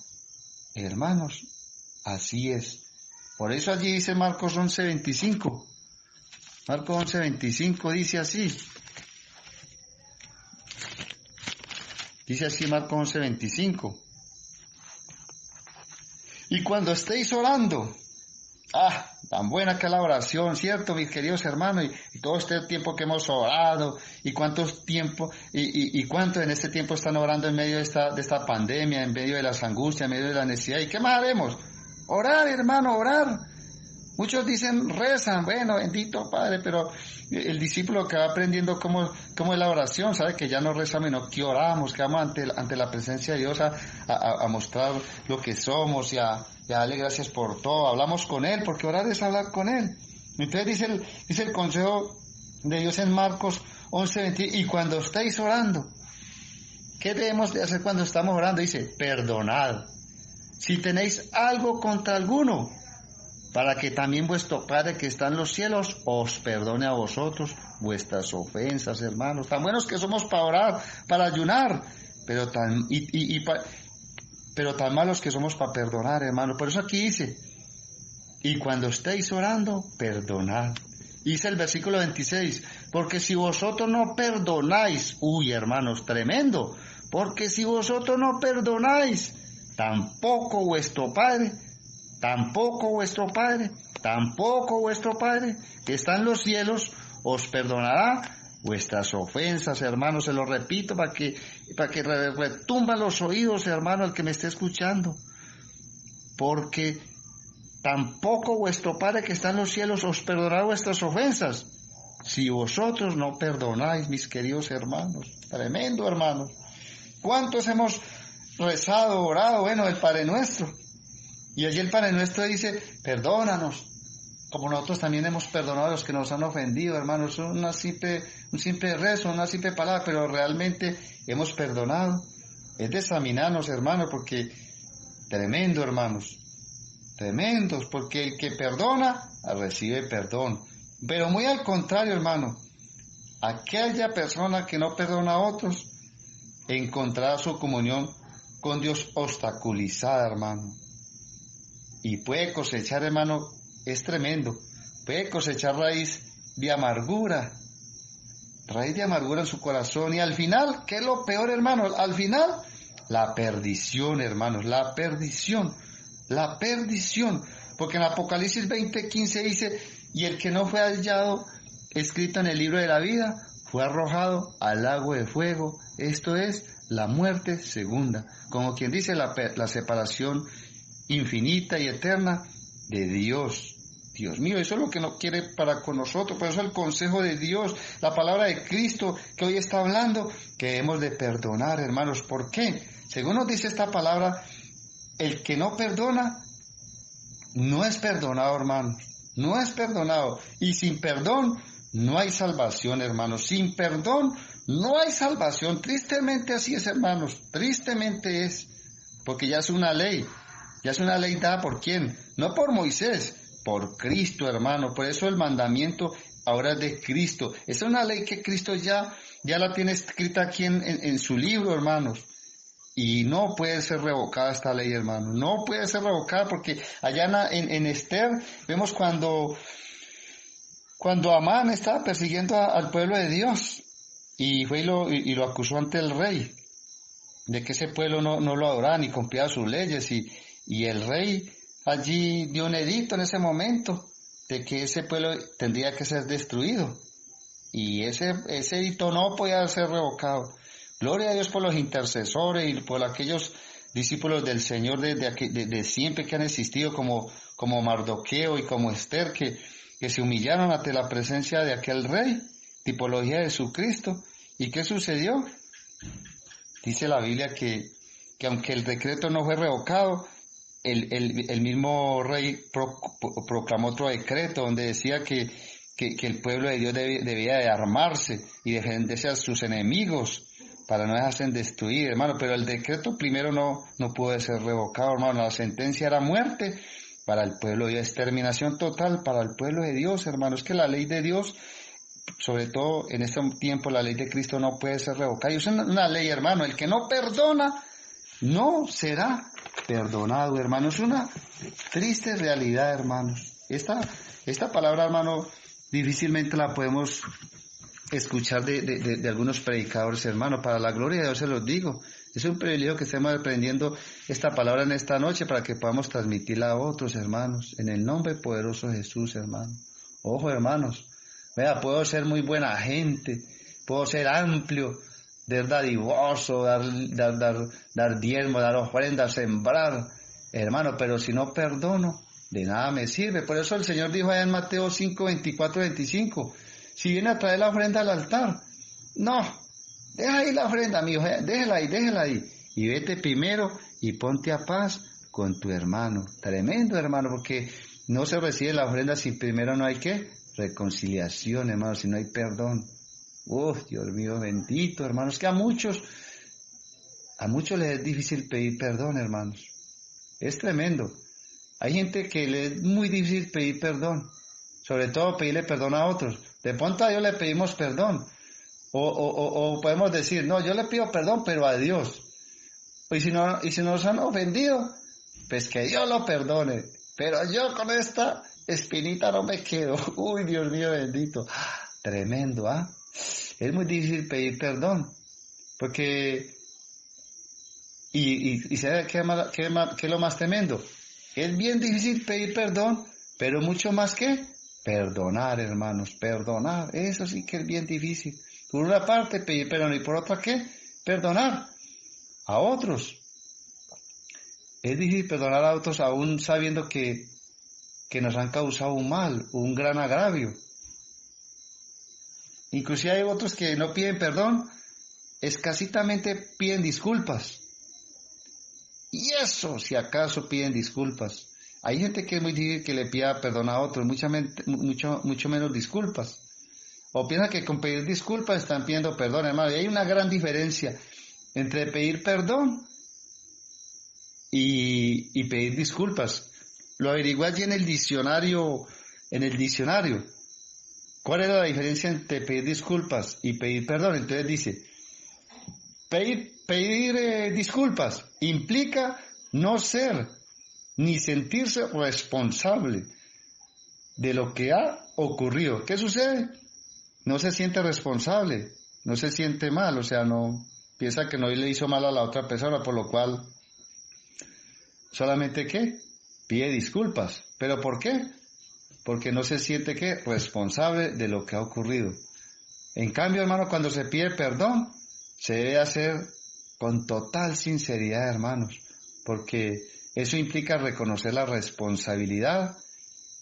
Hermanos, así es. Por eso allí dice Marcos 11:25. Marcos 11:25 dice así. Dice así Marcos 11:25. Y cuando estéis orando, tan buena que es la oración, ¿cierto, mis queridos hermanos? Y todo este tiempo que hemos orado, y cuántos tiempo, y cuántos en este tiempo están orando en medio de esta pandemia, en medio de las angustias, en medio de la necesidad. ¿Y qué más haremos? Orar, hermano, orar. Muchos dicen, rezan, bueno, bendito Padre, pero el discípulo que va aprendiendo cómo es la oración, sabe que ya no rezamos, sino que oramos, que vamos ante la presencia de Dios a mostrar lo que somos y a darle gracias por todo. Hablamos con Él, porque orar es hablar con Él. Entonces dice el consejo de Dios en Marcos 11:20, y cuando estéis orando, ¿qué debemos de hacer cuando estamos orando? Dice, perdonad si tenéis algo contra alguno, para que también vuestro Padre que está en los cielos os perdone a vosotros vuestras ofensas, hermanos. Tan buenos que somos para orar, para ayunar, pero tan malos que somos para perdonar, hermanos. Por eso aquí dice, y cuando estéis orando, perdonad. Dice el versículo 26, porque si vosotros no perdonáis, hermanos, tremendo, porque si vosotros no perdonáis, tampoco vuestro Padre, que está en los cielos, os perdonará vuestras ofensas, hermanos. Se lo repito para que retumban los oídos, hermano, el que me esté escuchando. Porque tampoco vuestro Padre que está en los cielos os perdonará vuestras ofensas, si vosotros no perdonáis, mis queridos hermanos. Tremendo, hermanos. ¿Cuántos hemos rezado, orado? Bueno, el Padre Nuestro. Y allí el Padre Nuestro dice, perdónanos, como nosotros también hemos perdonado a los que nos han ofendido, hermanos. Es un simple rezo, una simple palabra, pero realmente hemos perdonado. Es de examinarnos, hermanos, porque tremendo, hermanos, tremendos, porque el que perdona recibe perdón. Pero muy al contrario, hermano, aquella persona que no perdona a otros encontrará su comunión con Dios obstaculizada, hermano. Y puede cosechar, hermano, es tremendo, puede cosechar raíz de amargura en su corazón. Y al final, ¿qué es lo peor, hermano? Al final, la perdición, hermanos, la perdición. Porque en Apocalipsis 20:15 dice, y el que no fue hallado escrito en el libro de la vida, fue arrojado al lago de fuego. Esto es la muerte segunda. Como quien dice, la separación infinita y eterna de Dios. Dios mío, eso es lo que no quiere para con nosotros. Por eso el consejo de Dios, la palabra de Cristo que hoy está hablando, que debemos de perdonar, hermanos. ¿Por qué? Según nos dice esta palabra, el que no perdona no es perdonado, hermanos. No es perdonado. Y sin perdón no hay salvación, hermanos. Sin perdón no hay salvación. Tristemente así es, hermanos. Tristemente es. Porque ya es una ley. Ya es una ley dada ¿por quién? No por Moisés, por Cristo, hermano. Por eso el mandamiento ahora es de Cristo. Es una ley que Cristo ya la tiene escrita aquí en su libro, hermanos. Y no puede ser revocada esta ley, hermano. No puede ser revocada porque allá en Esther vemos cuando Amán estaba persiguiendo al pueblo de Dios y fue y lo acusó ante el rey de que ese pueblo no lo adoraba ni cumplía sus leyes y el rey allí dio un edicto en ese momento de que ese pueblo tendría que ser destruido y ese edicto no podía ser revocado. Gloria a Dios por los intercesores y por aquellos discípulos del Señor de siempre que han existido como Mardoqueo y como Esther que se humillaron ante la presencia de aquel rey, tipología de Jesucristo. ¿Y qué sucedió? Dice la Biblia que aunque el decreto no fue revocado, el mismo rey proclamó otro decreto donde decía que el pueblo de Dios debía de armarse y defenderse a sus enemigos para no dejarse destruir, hermano. Pero el decreto primero no pudo ser revocado, hermano. La sentencia era muerte para el pueblo de Dios, exterminación total para el pueblo de Dios, hermano. Es que la ley de Dios, sobre todo en este tiempo, la ley de Cristo no puede ser revocada. Y es una ley, hermano. El que no perdona no será perdonado, hermano. Es una triste realidad, hermanos. Esta palabra, hermano, difícilmente la podemos escuchar de algunos predicadores, hermano. Para la gloria de Dios se los digo. Es un privilegio que estemos aprendiendo esta palabra en esta noche para que podamos transmitirla a otros, hermanos. En el nombre poderoso de Jesús, hermano. Ojo, hermanos. Vea, puedo ser muy buena gente, puedo ser amplio, ser dadivoso, dar diezmo, dar ofrenda, sembrar, hermano, pero si no perdono, de nada me sirve. Por eso el Señor dijo allá en Mateo 5, 24, 25, si viene a traer la ofrenda al altar, no, deja ahí la ofrenda, mi hijo, déjela ahí, y vete primero y ponte a paz con tu hermano. Tremendo, hermano, porque no se recibe la ofrenda si primero no hay ¿qué? Reconciliación, hermano, si no hay perdón. Dios mío, bendito, hermanos, que a muchos les es difícil pedir perdón, hermanos. Es tremendo. Hay gente que le es muy difícil pedir perdón, sobre todo pedirle perdón a otros. De pronto a Dios le pedimos perdón, o podemos decir, no, yo le pido perdón, pero a Dios. Y si nos han ofendido, pues que Dios lo perdone. Pero yo con esta espinita no me quedo. Uy, Dios mío bendito. Tremendo, ¿ah? Es muy difícil pedir perdón. Porque, y ¿sabe qué es lo más tremendo? Es bien difícil pedir perdón, pero mucho más que perdonar, hermanos. Perdonar, eso sí que es bien difícil. Por una parte pedir perdón y por otra ¿qué? Perdonar a otros. Es difícil perdonar a otros aún sabiendo que nos han causado un mal, un gran agravio. Inclusive hay otros que no piden perdón, escasitamente piden disculpas. Y eso, si acaso piden disculpas. Hay gente que es muy difícil que le pida perdón a otros, mucho menos disculpas. O piensa que con pedir disculpas están pidiendo perdón, hermano. Y hay una gran diferencia entre pedir perdón y pedir disculpas. Lo averigué allí en el diccionario. ¿Cuál era la diferencia entre pedir disculpas y pedir perdón? Entonces dice, pedir disculpas implica no ser ni sentirse responsable de lo que ha ocurrido. ¿Qué sucede? No se siente responsable, no se siente mal, o sea, no piensa que no le hizo mal a la otra persona, por lo cual solamente ¿qué? Pide disculpas. ¿Pero por qué? Porque no se siente ¿qué? Responsable de lo que ha ocurrido. En cambio, hermano, cuando se pide perdón, se debe hacer con total sinceridad, hermanos, porque eso implica reconocer la responsabilidad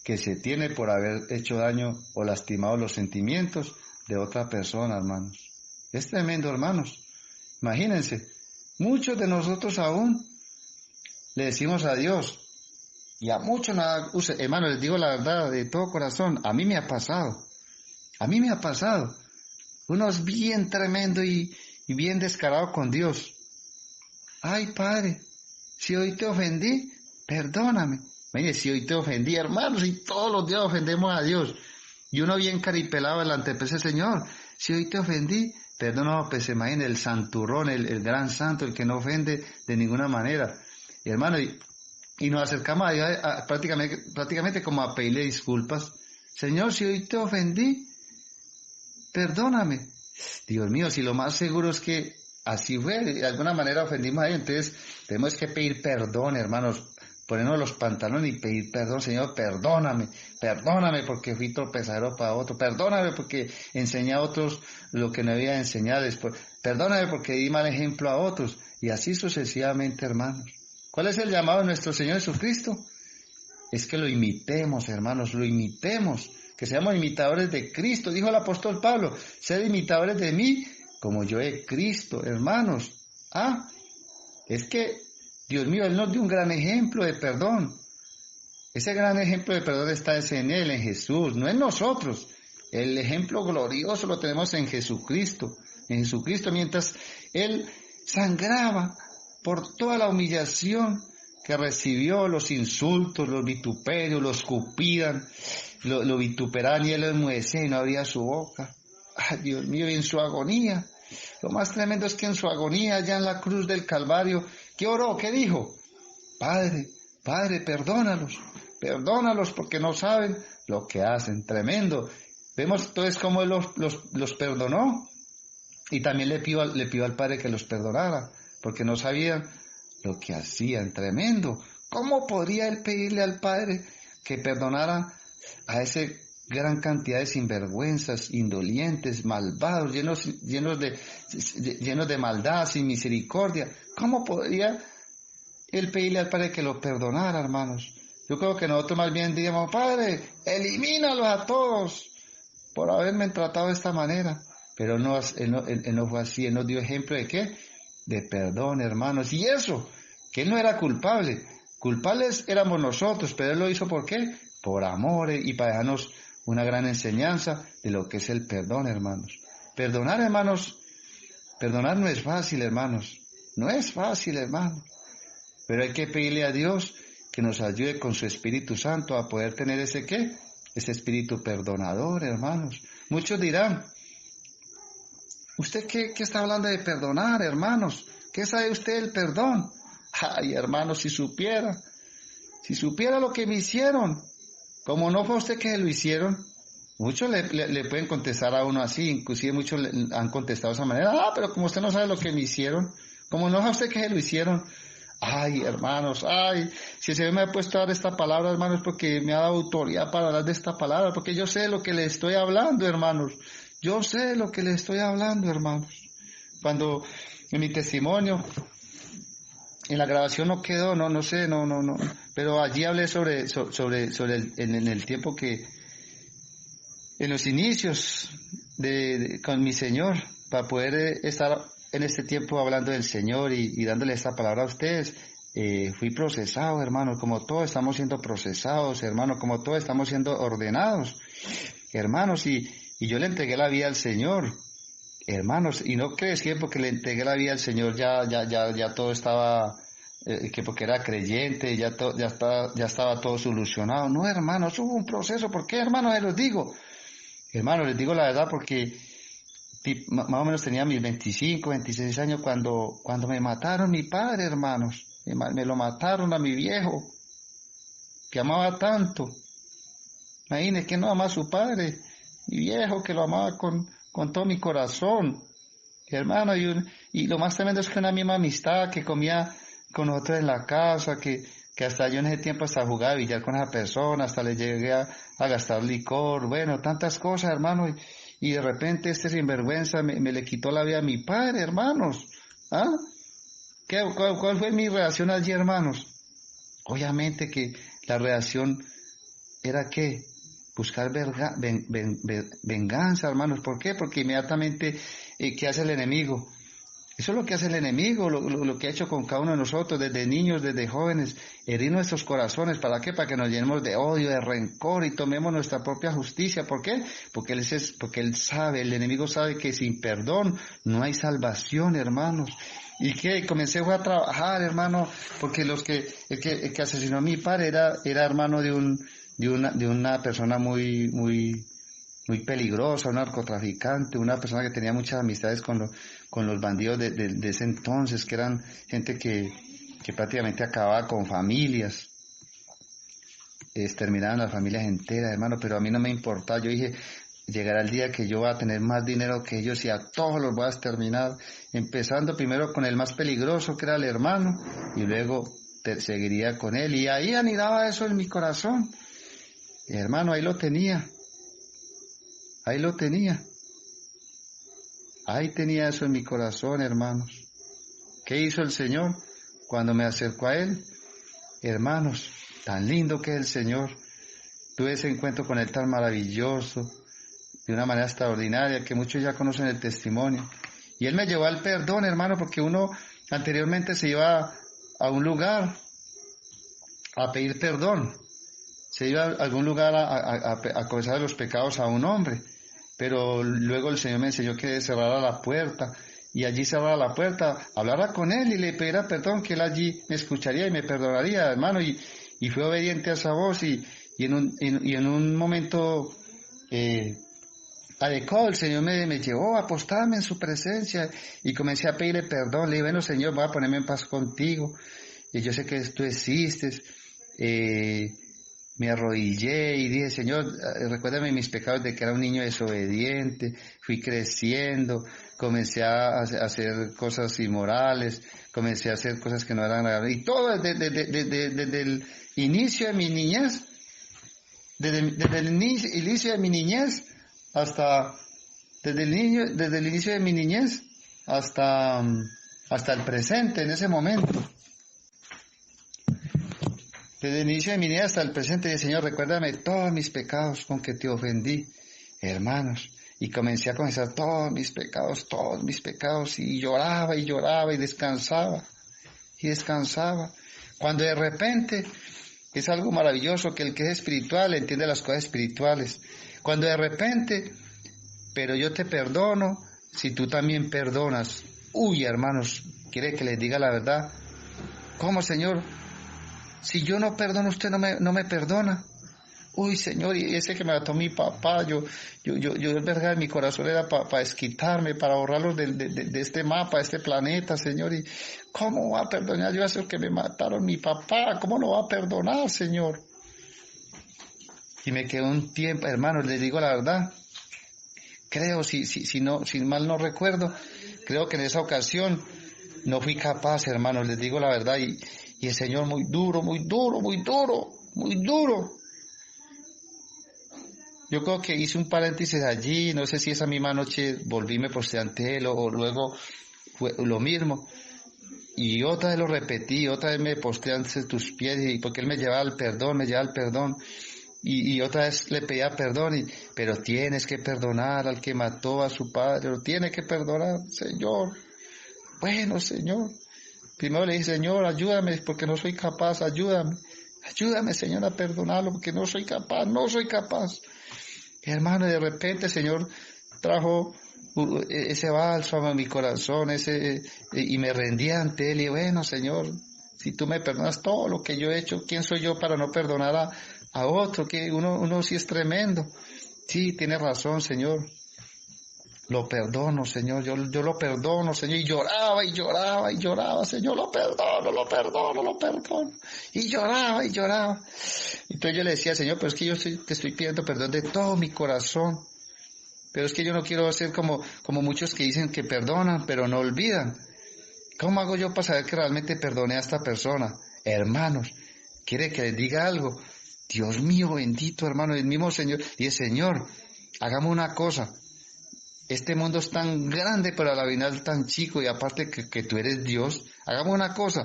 que se tiene por haber hecho daño o lastimado los sentimientos de otra persona, hermanos. Es tremendo, hermanos. Imagínense, muchos de nosotros aún le decimos a Dios, y a muchos nada, hermano, les digo la verdad de todo corazón, a mí me ha pasado, uno es bien tremendo y bien descarado con Dios. Ay, Padre, si hoy te ofendí, perdóname. Mire, si hoy te ofendí, hermanos, y todos los días ofendemos a Dios, y uno bien caripelado delante de ese Señor, si hoy te ofendí, perdóname, pues imagínate, el santurrón, el gran santo, el que no ofende de ninguna manera. Y hermano, y nos acercamos a Dios prácticamente como a pedirle disculpas. Señor, si hoy te ofendí, perdóname. Dios mío, si lo más seguro es que así fue, de alguna manera ofendimos a Dios, entonces tenemos que pedir perdón, hermanos, ponernos los pantalones y pedir perdón. Señor, perdóname porque fui tropezadero para otro, perdóname porque enseñé a otros lo que no había de enseñar después, perdóname porque di mal ejemplo a otros, y así sucesivamente, hermanos. ¿Cuál es el llamado de nuestro Señor Jesucristo? Es que lo imitemos, hermanos, lo imitemos, que seamos imitadores de Cristo. Dijo el apóstol Pablo, sed imitadores de mí como yo de Cristo, hermanos. Es que, Dios mío, Él nos dio un gran ejemplo de perdón. Ese gran ejemplo de perdón está en Él, en Jesús, no en nosotros. El ejemplo glorioso lo tenemos en Jesucristo. En Jesucristo, mientras Él sangraba por toda la humillación que recibió, los insultos, los vituperios, lo escupían, lo vituperaban y Él lo enmudecía y no abría su boca. Ay, Dios mío, y en su agonía, lo más tremendo es que en su agonía, allá en la cruz del Calvario, ¿qué oró? ¿Qué dijo? Padre, perdónalos porque no saben lo que hacen. Tremendo. Vemos entonces cómo Él los perdonó, y también le pidió al Padre que los perdonara, porque no sabían lo que hacían. Tremendo. ¿Cómo podría Él pedirle al Padre que perdonara a esa gran cantidad de sinvergüenzas, indolientes, malvados, llenos de maldad, sin misericordia? ¿Cómo podría Él pedirle al Padre que lo perdonara, hermanos? Yo creo que nosotros más bien diríamos, Padre, elimínalos a todos por haberme tratado de esta manera. Pero Él no fue así. Él nos dio ejemplo de ¿qué? De perdón, hermanos. Y eso, que Él no era culpable. Culpables éramos nosotros, pero Él lo hizo ¿por qué? Por amor, y para dejarnos una gran enseñanza de lo que es el perdón, hermanos. Perdonar, hermanos, perdonar no es fácil, hermanos. No es fácil, hermanos. Pero hay que pedirle a Dios que nos ayude con su Espíritu Santo a poder tener ese ¿qué? Ese espíritu perdonador, hermanos. Muchos dirán, ¿usted qué está hablando de perdonar, hermanos? ¿Qué sabe usted del perdón? Ay, hermanos, si supiera lo que me hicieron, como no fue a usted que se lo hicieron. Muchos le pueden contestar a uno así, inclusive muchos le han contestado de esa manera, pero como usted no sabe lo que me hicieron, como no es a usted que se lo hicieron. Ay, hermanos, si el Señor me ha puesto a dar esta palabra, hermanos, porque me ha dado autoridad para hablar de esta palabra, porque yo sé lo que le estoy hablando, hermanos. Yo sé lo que le estoy hablando, hermanos. Cuando en mi testimonio, en la grabación no quedó, no sé, pero allí hablé sobre en el tiempo que, en los inicios con mi Señor, para poder estar en este tiempo hablando del Señor y dándole esta palabra a ustedes. Fui procesado, hermanos, como todos estamos siendo procesados, hermanos, como todos estamos siendo ordenados, hermanos, y yo le entregué la vida al Señor, hermanos, y no crees que porque le entregué la vida al Señor ya todo estaba, que porque era creyente, ya estaba todo solucionado. No, hermanos, hubo un proceso. ¿Por qué, hermanos? Les digo, hermanos, les digo la verdad, porque más o menos tenía mis 25, 26 años cuando me mataron mi padre, hermanos. Me lo mataron a mi viejo, que amaba tanto. Imagínense que no amaba a su padre, mi viejo, que lo amaba con todo mi corazón. Hermano, y lo más tremendo es que una misma amistad que comía con nosotros en la casa, que hasta yo en ese tiempo hasta jugaba billar con esa persona, hasta le llegué a gastar licor, bueno, tantas cosas, hermano, y de repente este sinvergüenza me le quitó la vida a mi padre, hermanos. ¿Cuál fue mi reacción allí, hermanos? Obviamente que la reacción era ¿qué? Buscar venganza, hermanos. ¿Por qué? Porque inmediatamente, ¿qué hace el enemigo? Eso es lo que hace el enemigo, lo que ha hecho con cada uno de nosotros, desde niños, desde jóvenes, herir nuestros corazones. ¿Para qué? Para que nos llenemos de odio, de rencor y tomemos nuestra propia justicia. ¿Por qué? Porque él sabe, el enemigo sabe que sin perdón no hay salvación, hermanos. Y que comencé a trabajar, hermano, porque el que asesinó a mi padre era hermano de una persona muy peligrosa, un narcotraficante, una persona que tenía muchas amistades con los bandidos de ese entonces, que eran gente que prácticamente acababa con familias, exterminaban las familias enteras, hermano, pero a mí no me importaba. Yo dije, llegará el día que yo voy a tener más dinero que ellos y a todos los voy a exterminar, empezando primero con el más peligroso, que era el hermano, y luego seguiría con él, y ahí anidaba eso en mi corazón. Y, hermano, ahí lo tenía. Ahí tenía eso en mi corazón, hermanos. ¿Qué hizo el Señor cuando me acercó a Él? Hermanos, tan lindo que es el Señor. Tuve ese encuentro con Él tan maravilloso, de una manera extraordinaria, que muchos ya conocen el testimonio. Y Él me llevó al perdón, hermano, porque uno anteriormente se iba a un lugar a pedir perdón. Se iba a algún lugar a confesar los pecados a un hombre. Pero luego el Señor me enseñó que cerrara la puerta, y allí cerrara la puerta, hablara con Él y le pidiera perdón, que Él allí me escucharía y me perdonaría, hermano, y fui obediente a esa voz, y en un momento adecuado el Señor me llevó a postarme en su presencia, y comencé a pedirle perdón. Le dije, bueno, Señor, voy a ponerme en paz contigo, y yo sé que tú existes. Me arrodillé y dije, Señor, recuérdame mis pecados de que era un niño desobediente. Fui creciendo, comencé a hacer cosas inmorales, comencé a hacer cosas que no eran agradables. Y todo desde el inicio de mi niñez, desde el inicio de mi niñez hasta el presente, en ese momento. Desde el inicio de mi vida hasta el presente, dije, Señor, recuérdame todos mis pecados con que te ofendí, hermanos. Y comencé a confesar todos mis pecados, y lloraba y descansaba. Cuando de repente, es algo maravilloso que el que es espiritual entiende las cosas espirituales. Cuando de repente, pero yo te perdono si tú también perdonas. Uy, hermanos, ¿quiere que les diga la verdad? ¿Cómo, Señor? Si yo no perdono, usted no me perdona. Uy, Señor, y ese que me mató mi papá, yo el verdad en mi corazón era para desquitarme, para borrarlos de este mapa, de este planeta, Señor. Y ¿cómo va a perdonar yo a esos que me mataron mi papá? ¿Cómo no va a perdonar, Señor? Y me quedó un tiempo, hermanos, les digo la verdad. Creo, si mal no recuerdo, creo que en esa ocasión no fui capaz, hermanos, les digo la verdad. Y el Señor muy duro. Yo creo que hice un paréntesis allí, no sé si esa misma noche volví y me posté ante Él, o luego fue lo mismo. Y otra vez lo repetí, otra vez me posté ante tus pies, y porque Él me llevaba al perdón. Y otra vez le pedía perdón, pero tienes que perdonar al que mató a su padre, lo tiene que perdonar, Señor. Bueno, Señor. Primero le dije, Señor, ayúdame porque no soy capaz, ayúdame, Señor, a perdonarlo porque no soy capaz. Hermano, de repente, Señor, trajo ese bálsamo a mi corazón, y me rendí ante Él, y bueno, Señor, si tú me perdonas todo lo que yo he hecho, ¿quién soy yo para no perdonar a otro? Que uno sí es tremendo. Sí, tiene razón, Señor. Lo perdono, Señor, yo lo perdono, Señor, y lloraba, Señor, lo perdono, y lloraba. Entonces yo le decía, Señor, pero es que yo te estoy pidiendo perdón de todo mi corazón, pero es que yo no quiero ser como muchos que dicen que perdonan, pero no olvidan. ¿Cómo hago yo para saber que realmente perdoné a esta persona? Hermanos, ¿quiere que les diga algo? Dios mío, bendito, hermano, el mismo Señor, dice, Señor, hagamos una cosa. Este mundo es tan grande, pero a la final tan chico, y aparte que tú eres Dios, hagamos una cosa,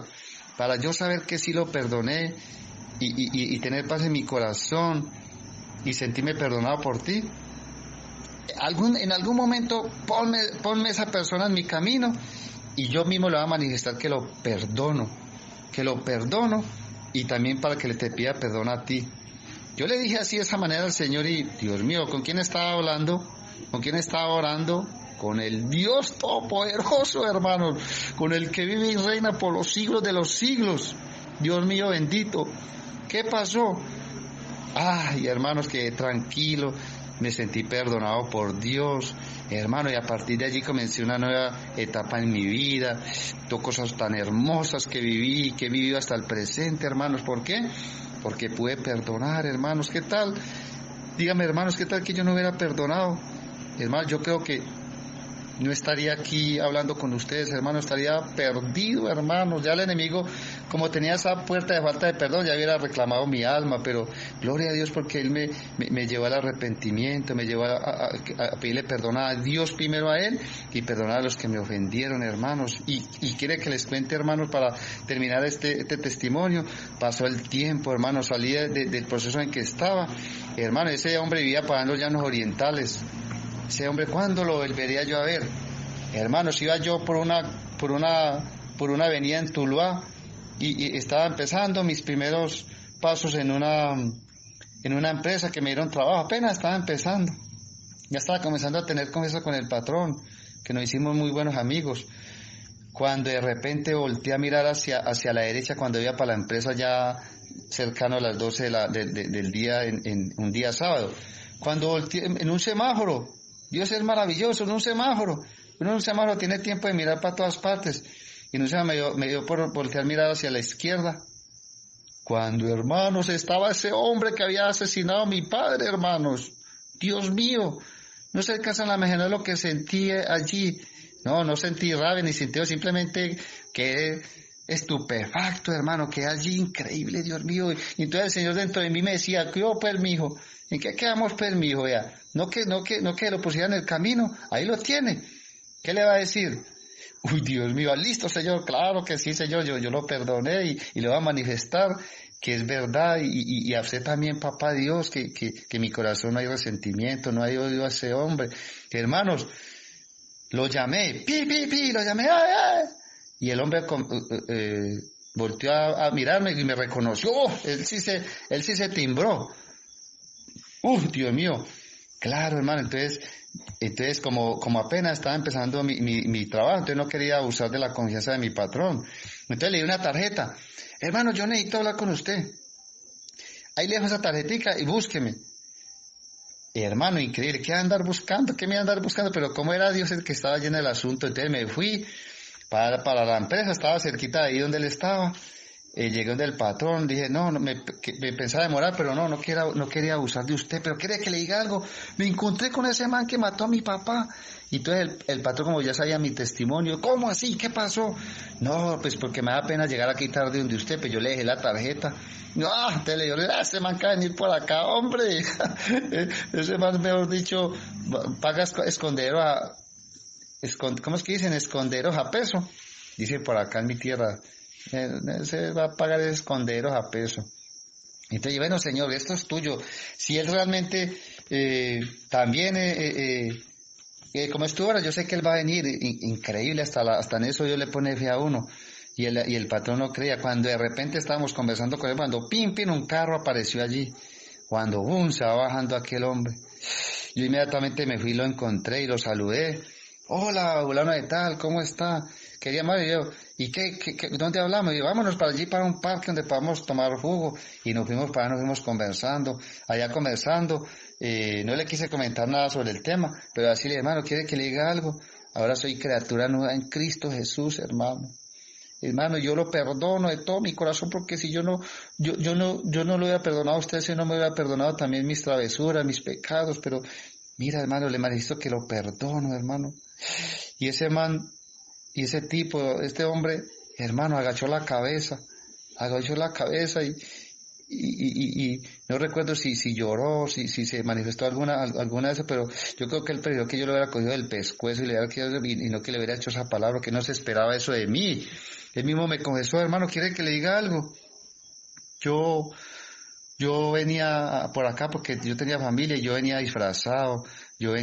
para yo saber que sí lo perdoné, y tener paz en mi corazón, y sentirme perdonado por ti. En algún momento ponme esa persona en mi camino, y yo mismo le voy a manifestar que lo perdono, y también para que le te pida perdón a ti. Yo le dije así de esa manera al Señor y, Dios mío, ¿con quién estaba hablando? ¿Con quién estaba orando? Con el Dios Todopoderoso, hermanos, con el que vive y reina por los siglos de los siglos. Dios mío bendito. ¿Qué pasó? Ay, hermanos, que tranquilo, me sentí perdonado por Dios, hermano, y a partir de allí comencé una nueva etapa en mi vida, cosas tan hermosas que viví, que he vivido hasta el presente, hermanos. ¿Por qué? Porque pude perdonar, hermanos. ¿Qué tal? Dígame, hermanos, ¿qué tal que yo no hubiera perdonado? Hermanos, yo creo que no estaría aquí hablando con ustedes, hermanos, estaría perdido, hermanos. Ya el enemigo, como tenía esa puerta de falta de perdón, ya hubiera reclamado mi alma, pero gloria a Dios porque Él me llevó al arrepentimiento, me llevó a pedirle perdón a Dios primero a Él y perdonar a los que me ofendieron, hermanos. Y quiere que les cuente, hermanos, para terminar este testimonio. Pasó el tiempo, hermanos, salí del proceso en que estaba. Hermano, ese hombre vivía pagando los llanos orientales. Ese hombre, ¿cuándo lo volvería yo a ver? Hermanos, iba yo por una avenida en Tuluá y estaba empezando mis primeros pasos en una empresa que me dieron trabajo. Apenas estaba empezando. Ya estaba comenzando a tener confianza con el patrón, que nos hicimos muy buenos amigos. Cuando de repente volteé a mirar hacia la derecha, cuando iba para la empresa ya cercano a las 12 del día, en un día sábado. Cuando volteé en un semáforo, Dios es maravilloso, en un semáforo. Uno en un semáforo tiene tiempo de mirar para todas partes. Y en un semáforo me dio por voltear mirar hacia la izquierda. Cuando, hermanos, estaba ese hombre que había asesinado a mi padre, hermanos. Dios mío, no se alcanzan a imaginar lo que sentí allí. No sentí rabia ni sentido, simplemente quedé estupefacto, hermano, quedé allí increíble, Dios mío. Y entonces el Señor dentro de mí me decía, ¿qué hubo, pues, mijo? ¿En qué quedamos, pues, mijo? Vea, no que lo pusiera en el camino, ahí lo tiene. ¿Qué le va a decir? Uy, Dios mío, listo, Señor, claro que sí, Señor, yo lo perdoné y le voy a manifestar que es verdad, y a usted también, papá Dios, que en mi corazón no hay resentimiento, no hay odio a ese hombre. Hermanos, lo llamé, lo llamé, ¡ay, ay! Y el hombre volteó a mirarme y me reconoció. Él sí se timbró. Dios mío. Claro, hermano, entonces como apenas estaba empezando mi trabajo, entonces no quería abusar de la confianza de mi patrón. Entonces le di una tarjeta. Hermano, yo necesito hablar con usted. Ahí le dejo esa tarjetica y búsqueme. Hermano, increíble, ¿qué andar buscando? ¿Qué me iba a andar buscando? Pero cómo era Dios el que estaba lleno del asunto. Entonces me fui para la empresa, estaba cerquita de ahí donde él estaba. Llegué donde el patrón, dije, me pensaba demorar, pero no quería abusar de usted, pero quería que le diga algo. Me encontré con ese man que mató a mi papá. Y entonces el patrón, como ya sabía mi testimonio, ¿cómo así? ¿Qué pasó? No, pues porque me da pena llegar aquí tarde donde usted, pues yo le dejé la tarjeta. Te le digo, ese man cae venir por acá, hombre. Ese man, mejor dicho, paga esconderos ¿cómo es que dicen? Esconderos a peso. Dice por acá en mi tierra. Se va a pagar esconderos a peso. Entonces, bueno, Señor, esto es tuyo. Si él realmente también, como estuvo ahora, yo sé que él va a venir, increíble, hasta en eso Dios le pone fe a uno. Y el patrón no creía. Cuando de repente estábamos conversando con él, cuando pim, un carro apareció allí. Cuando se va bajando aquel hombre. Yo inmediatamente me fui, lo encontré y lo saludé. Hola, fulano de tal, ¿cómo está? Quería más, ¿y dónde hablamos? Y yo, vámonos para allí, para un parque donde podamos tomar jugo. Y nos fuimos conversando. Allá conversando, no le quise comentar nada sobre el tema, pero así le hermano, ¿quiere que le diga algo? Ahora soy criatura nueva en Cristo Jesús, hermano. Hermano, yo lo perdono de todo mi corazón, porque si yo no lo hubiera perdonado a usted, si no me hubiera perdonado también mis travesuras, mis pecados, pero mira, hermano, le manifiesto que lo perdono, hermano. Y ese man, y ese tipo, este hombre, hermano, agachó la cabeza y no recuerdo si lloró, si se manifestó alguna de esas, pero yo creo que él prefirió que yo lo hubiera cogido del pescuezo y no que le hubiera hecho esa palabra, que no se esperaba eso de mí. Él mismo me confesó, hermano, ¿quiere que le diga algo? Yo venía por acá porque yo tenía familia y yo venía disfrazado, yo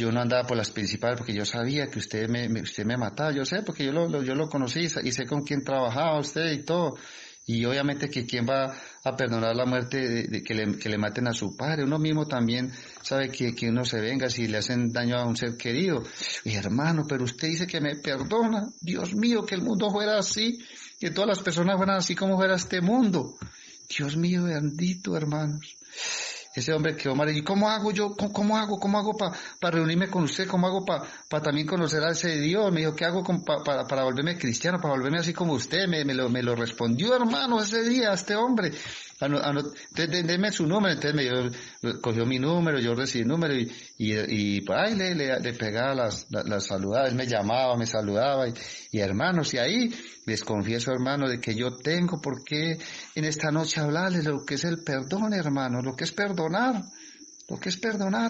yo no andaba por las principales porque yo sabía que usted me mataba, yo sé, porque yo lo conocí y sé con quién trabajaba usted y todo. Y obviamente que quién va a perdonar la muerte de que le maten a su padre. Uno mismo también sabe que uno se venga si le hacen daño a un ser querido. Y hermano, pero usted dice que me perdona. Dios mío, que el mundo fuera así, que todas las personas fueran así como fuera este mundo. Dios mío, bendito, hermanos. Ese hombre quedó mal. ¿Y cómo hago yo? ¿Cómo hago para reunirme con usted? ¿Cómo hago para también conocer a ese Dios? Me dijo, ¿qué hago para volverme cristiano? Para volverme así como usted. Me lo respondió, hermano, ese día, este hombre. Deme su número. Entonces cogió mi número, yo recibí el número y por ahí le pegaba las saludadas. Él me llamaba, me saludaba y hermanos, y ahí les confieso, hermano, de que yo tengo por qué en esta noche hablarles lo que es el perdón, hermano, lo que es perdonar,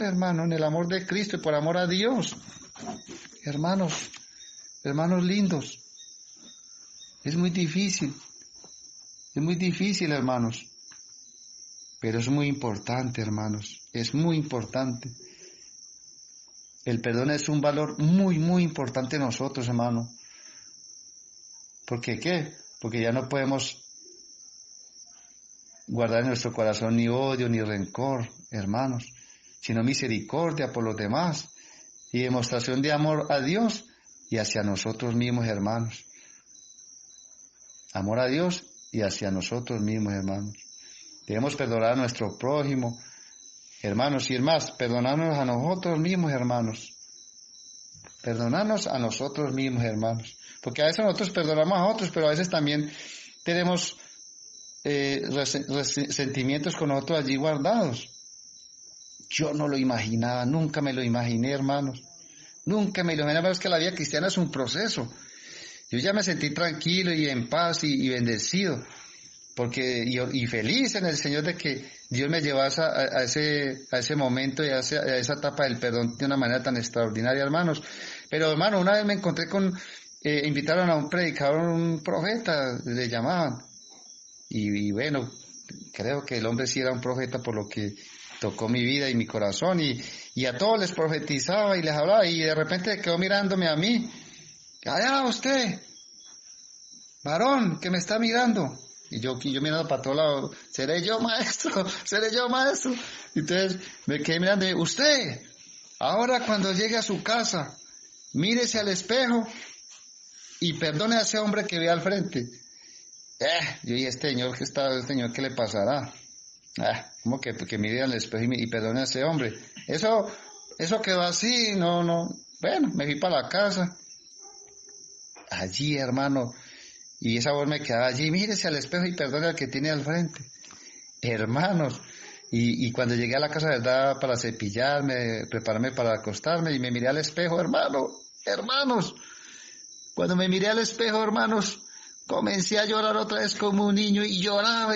hermano, en el amor de Cristo y por amor a Dios. Hermanos lindos, es muy difícil, hermanos, pero es muy importante, hermanos, es muy importante. El perdón es un valor muy, muy importante en nosotros, hermano. ¿Por qué qué? Porque ya no podemos guardar en nuestro corazón ni odio ni rencor, hermanos, sino misericordia por los demás y demostración de amor a Dios y hacia nosotros mismos, hermanos. Amor a Dios y hacia nosotros mismos, hermanos. Debemos perdonar a nuestro prójimo, hermanos, y es más, perdonarnos a nosotros mismos, hermanos. Perdonarnos a nosotros mismos, hermanos. Porque a veces nosotros perdonamos a otros, pero a veces también tenemos sentimientos con nosotros allí guardados. Yo no lo imaginaba, nunca me lo imaginé, hermanos. Nunca me lo imaginé, pero es que la vida cristiana es un proceso. Yo ya me sentí tranquilo y en paz y bendecido, porque y feliz en el Señor de que Dios me llevase a ese momento y a esa etapa del perdón de una manera tan extraordinaria, hermanos. Pero, hermano, una vez me encontré invitaron a un predicador, un profeta, le llamaban. Y bueno, creo que el hombre sí era un profeta por lo que tocó mi vida y mi corazón. Y a todos les profetizaba y les hablaba. Y de repente quedó mirándome a mí. Allá usted, varón, que me está mirando. Y yo mirando para todos lados. ¿Seré yo, maestro? Entonces me quedé mirando. Usted, ahora cuando llegue a su casa, mírese al espejo y perdone a ese hombre que ve al frente. Yo y este señor, ¿qué le pasará? ¿Cómo que mire al espejo y perdone a ese hombre? Eso quedó así, no. Bueno, me fui para la casa. Allí, hermano, y esa voz me quedaba allí, mírese al espejo y perdone al que tiene al frente. Hermanos, y cuando llegué a la casa, ¿verdad? Para cepillarme, prepararme para acostarme, y me miré al espejo, hermanos, cuando me miré al espejo, hermanos, comencé a llorar otra vez como un niño, y lloraba,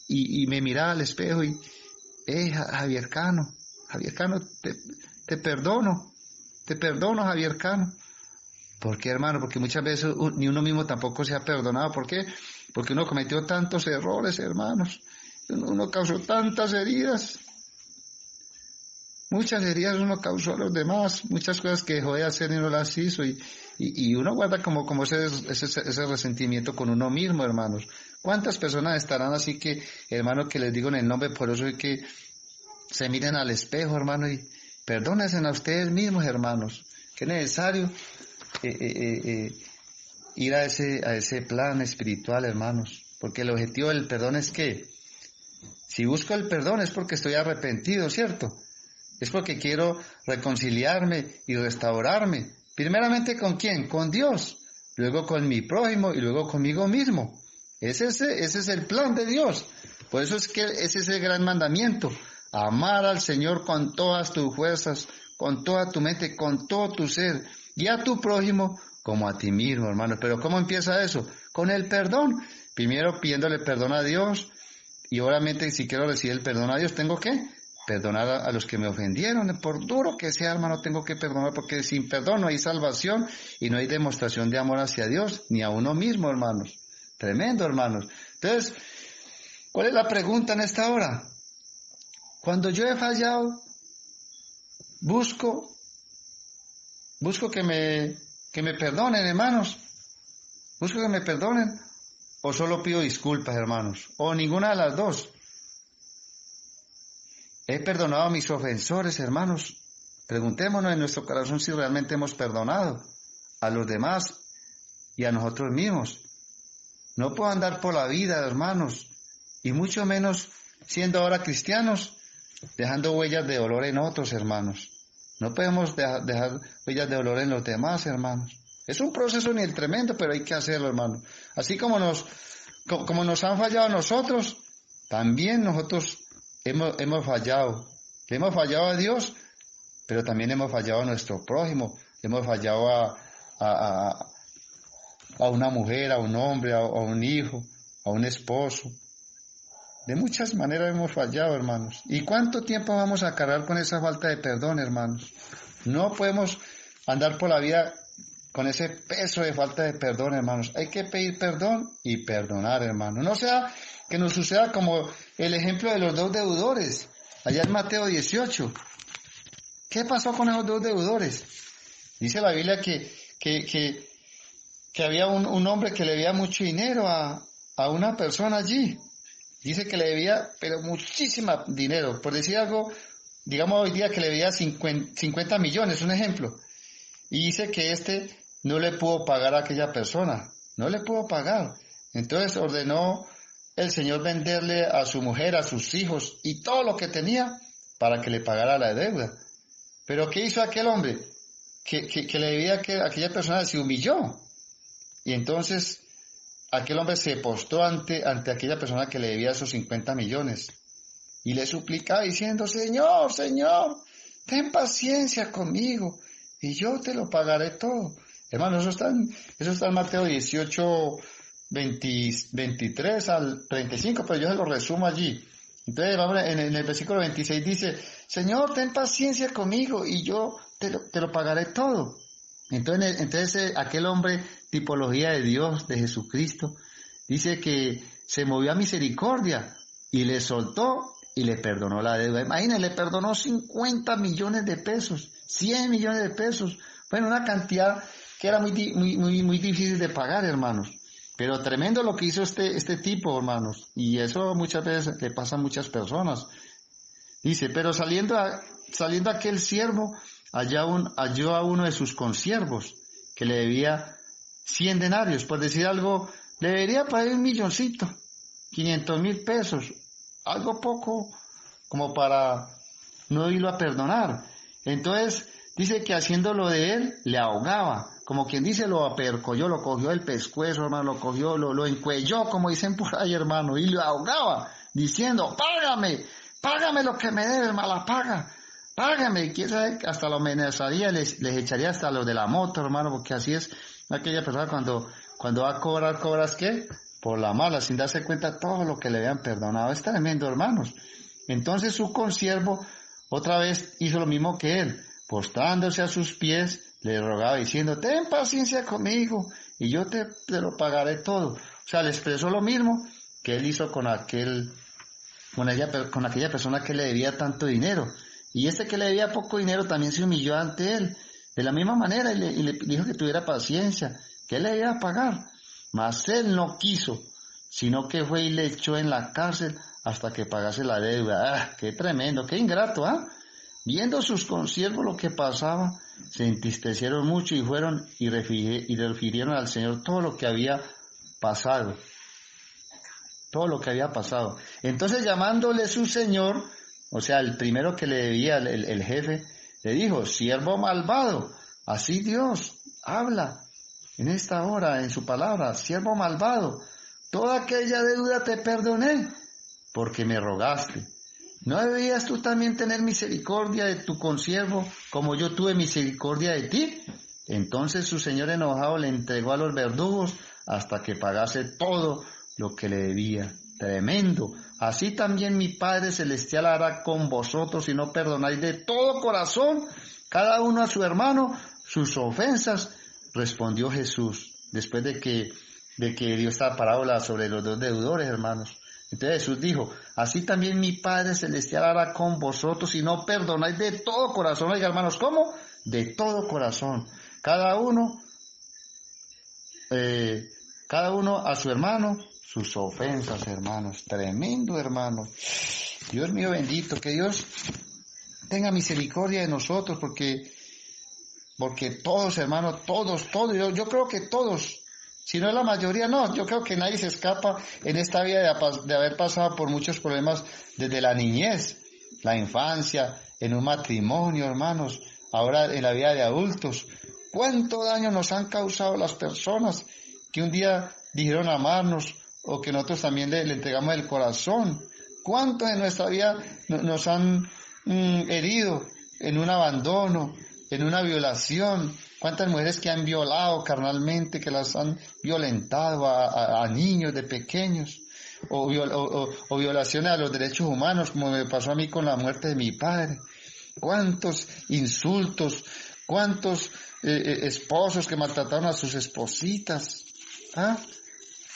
y me miraba al espejo, y, Javier Cano, te perdono, Javier Cano. ¿Por qué, hermano? Porque muchas veces ni uno mismo tampoco se ha perdonado. ¿Por qué? Porque uno cometió tantos errores, hermanos. Uno causó tantas heridas. Muchas heridas uno causó a los demás. Muchas cosas que dejó de hacer y no las hizo. Y uno guarda como ese resentimiento con uno mismo, hermanos. ¿Cuántas personas estarán así que, hermano, que les digo en el nombre poderoso y que se miren al espejo, hermano, y perdónense a ustedes mismos, hermanos? Que es necesario ir a ese plan espiritual, hermanos, porque el objetivo del perdón es que si busco el perdón es porque estoy arrepentido, ¿cierto? Es porque quiero reconciliarme y restaurarme, primeramente ¿con quién? Con Dios, luego con mi prójimo y luego conmigo mismo. Ese es el plan de Dios. Por eso es que ese es el gran mandamiento: amar al Señor con todas tus fuerzas, con toda tu mente, con todo tu ser, y a tu prójimo como a ti mismo, hermano. Pero ¿cómo empieza eso? Con el perdón. Primero pidiéndole perdón a Dios, y obviamente si quiero recibir el perdón a Dios, tengo que perdonar a los que me ofendieron. Por duro que sea, hermano, tengo que perdonar, porque sin perdón no hay salvación y no hay demostración de amor hacia Dios, ni a uno mismo, hermanos. Tremendo, hermanos. Entonces, ¿cuál es la pregunta en esta hora? Cuando yo he fallado, busco que me perdonen, hermanos. Busco que me perdonen, o solo pido disculpas, hermanos, o ninguna de las dos. He perdonado a mis ofensores, hermanos. Preguntémonos en nuestro corazón si realmente hemos perdonado a los demás y a nosotros mismos. No puedo andar por la vida, hermanos, y mucho menos siendo ahora cristianos, dejando huellas de dolor en otros, hermanos. No podemos dejar huellas de dolor en los demás, hermanos. Es un proceso ni el tremendo, pero hay que hacerlo, hermano. Así como nos han fallado a nosotros, también nosotros hemos fallado. Le hemos fallado a Dios, pero también hemos fallado a nuestro prójimo. Le hemos fallado a una mujer, a un hombre, a un hijo, a un esposo. De muchas maneras hemos fallado, hermanos. ¿Y cuánto tiempo vamos a cargar con esa falta de perdón, hermanos? No podemos andar por la vida con ese peso de falta de perdón, hermanos. Hay que pedir perdón y perdonar, hermanos. No sea que nos suceda como el ejemplo de los dos deudores, allá en Mateo 18. ¿Qué pasó con esos dos deudores? Dice la Biblia que había un hombre que le debía mucho dinero a una persona allí. Dice que le debía, pero muchísimo dinero. Por decir algo, digamos hoy día que le debía 50 millones, un ejemplo. Y dice que no le pudo pagar a aquella persona. No le pudo pagar. Entonces ordenó el Señor venderle a su mujer, a sus hijos y todo lo que tenía para que le pagara la deuda. Pero ¿qué hizo aquel hombre? Que le debía a aquella persona, se humilló. Y entonces aquel hombre se postró ante aquella persona que le debía esos 50 millones. Y le suplicaba diciendo, Señor, ten paciencia conmigo y yo te lo pagaré todo. Hermano, eso está en Mateo 18, 23 al 35, pero yo se lo resumo allí. Entonces, en el versículo 26 dice, Señor, ten paciencia conmigo y yo te lo pagaré todo. Entonces aquel hombre, tipología de Dios, de Jesucristo, dice que se movió a misericordia y le soltó y le perdonó la deuda. Imagínense, le perdonó 50 millones de pesos, 100 millones de pesos. Bueno, una cantidad que era muy difícil de pagar, hermanos. Pero tremendo lo que hizo este tipo, hermanos. Y eso muchas veces le pasa a muchas personas. Dice, pero saliendo aquel siervo, halló a uno de sus consiervos, que le debía 100 denarios. Por decir algo, le debería pagar 1 milloncito, 500,000 pesos. Algo poco como para no irlo a perdonar. Entonces, dice que haciéndolo de él, le ahogaba. Como quien dice, lo apercolló, lo cogió del pescuezo, hermano, lo encuelló, como dicen por ahí, hermano, y lo ahogaba, diciendo, págame lo que me debes, mala paga, págame. Quién sabe, hasta lo amenazaría, les echaría hasta lo de la moto, hermano, porque así es aquella persona cuando va a cobrar, ¿cobras qué? Por la mala, sin darse cuenta de todo lo que le habían perdonado. Es tremendo, hermanos. Entonces su consiervo otra vez hizo lo mismo que él, postrándose a sus pies, le rogaba diciendo, ten paciencia conmigo y yo te lo pagaré todo. O sea, le expresó lo mismo que él hizo con aquella persona que le debía tanto dinero. Y que le debía poco dinero también se humilló ante él. De la misma manera y le dijo que tuviera paciencia, que él le iba a pagar. Mas él no quiso, sino que fue y le echó en la cárcel hasta que pagase la deuda. ¡Ah, qué tremendo, qué ingrato! Viendo sus consiervos lo que pasaba, se entristecieron mucho y fueron y refirieron al Señor todo lo que había pasado. Todo lo que había pasado. Entonces llamándole su Señor, o sea, el primero que le debía, el jefe, le dijo, siervo malvado, así Dios habla en esta hora, en su palabra, siervo malvado, toda aquella deuda te perdoné, porque me rogaste. ¿No debías tú también tener misericordia de tu consiervo, como yo tuve misericordia de ti? Entonces su señor enojado le entregó a los verdugos hasta que pagase todo lo que le debía. Tremendo. Así también mi Padre Celestial hará con vosotros si no perdonáis de todo corazón, cada uno a su hermano, sus ofensas. Respondió Jesús, después de que dio esta parábola sobre los dos deudores, hermanos. Entonces Jesús dijo, así también mi Padre Celestial hará con vosotros si no perdonáis de todo corazón. Oiga, hermanos, ¿cómo? De todo corazón. Cada uno a su hermano, sus ofensas, hermanos. Tremendo, hermano. Dios mío bendito, que Dios tenga misericordia de nosotros, porque todos, hermanos, todos, yo creo que todos, si no es la mayoría, no, yo creo que nadie se escapa en esta vida de haber pasado por muchos problemas desde la niñez, la infancia, en un matrimonio, hermanos, ahora en la vida de adultos. ¿Cuánto daño nos han causado las personas que un día dijeron amarnos o que nosotros también le entregamos el corazón? ¿Cuántos en nuestra vida nos han herido en un abandono, en una violación? ¿Cuántas mujeres que han violado carnalmente, que las han violentado a niños de pequeños? O violaciones a los derechos humanos, como me pasó a mí con la muerte de mi padre. ¿Cuántos insultos? ¿Cuántos esposos que maltrataron a sus espositas?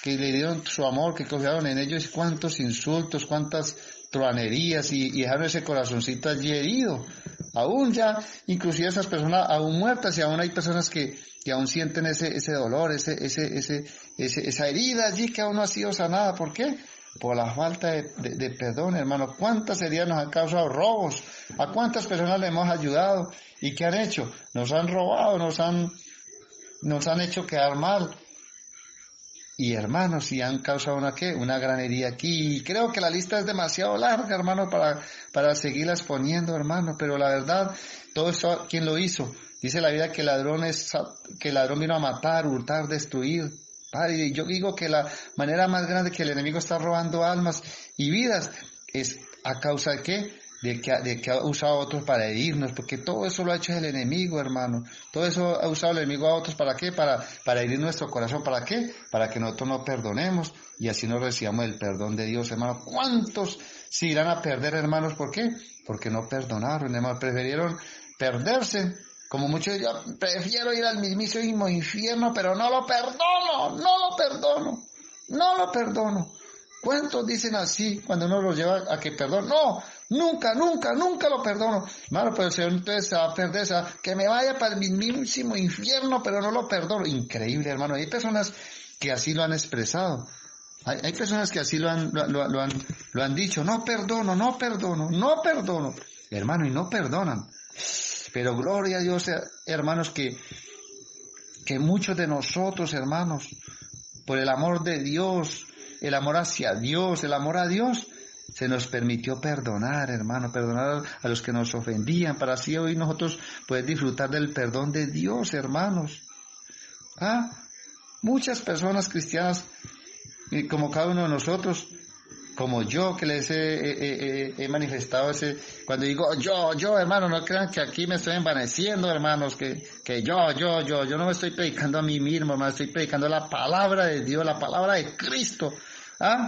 Que le dieron su amor, que confiaron en ellos. ¿Cuántos insultos? ¿Cuántas truanerías? Y dejaron ese corazoncito allí herido. Aún ya, inclusive esas personas aún muertas, y aún hay personas que aún sienten ese dolor, esa herida allí que aún no ha sido sanada. ¿Por qué? Por la falta de perdón, hermano. ¿Cuántas heridas nos han causado robos? ¿A cuántas personas le hemos ayudado? ¿Y qué han hecho? Nos han robado, nos han hecho quedar mal. Y hermanos, si han causado una gran herida aquí. Y creo que la lista es demasiado larga, hermano, para seguirla exponiendo, hermano. Pero la verdad, todo eso, ¿quién lo hizo? Dice la Biblia que el ladrón vino a matar, hurtar, destruir. Padre, yo digo que la manera más grande que el enemigo está robando almas y vidas es a causa de ¿qué? De que ha usado a otros para herirnos, porque todo eso lo ha hecho el enemigo, hermano. Todo eso ha usado el enemigo a otros, ¿para qué? Para herir nuestro corazón, ¿para qué? Para que nosotros no perdonemos y así no recibamos el perdón de Dios, hermano. ¿Cuántos se irán a perder, hermanos? ¿Por qué? Porque no perdonaron, hermano. Prefirieron perderse. Como muchos, yo prefiero ir al mismísimo infierno, pero no lo perdono. ¿Cuántos dicen así cuando uno los lleva a que perdone? No, nunca lo perdono. Hermano, pero el Señor entonces se va a perder, que me vaya para el mismísimo infierno, pero no lo perdono. Increíble, hermano. Hay personas que así lo han expresado. Hay personas que así lo han dicho. No perdono. Hermano, y no perdonan. Pero gloria a Dios, hermanos, que muchos de nosotros, hermanos, por el amor de Dios, el amor hacia Dios, el amor a Dios, se nos permitió perdonar, hermano, perdonar a los que nos ofendían, para así hoy nosotros poder disfrutar del perdón de Dios, hermanos. Muchas personas cristianas, como cada uno de nosotros, como yo que les he manifestado cuando digo yo, hermano, no crean que aquí me estoy envaneciendo, hermanos, que yo no me estoy predicando a mí mismo, hermano, estoy predicando la palabra de Dios, la palabra de Cristo,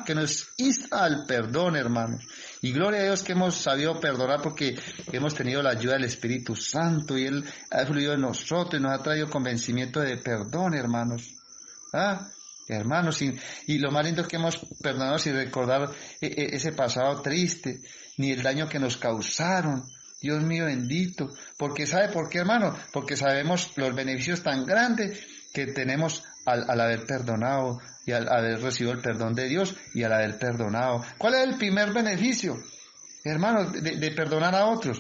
que nos insta al perdón, hermanos. Y gloria a Dios que hemos sabido perdonar porque hemos tenido la ayuda del Espíritu Santo y Él ha fluido en nosotros y nos ha traído convencimiento de perdón, hermanos. Hermanos, y lo más lindo es que hemos perdonado sin recordar ese pasado triste, ni el daño que nos causaron. Dios mío bendito. Porque ¿sabe por qué, hermano? Porque sabemos los beneficios tan grandes que tenemos al haber perdonado y al haber recibido el perdón de Dios y al haber perdonado. ¿Cuál es el primer beneficio, hermano, de perdonar a otros?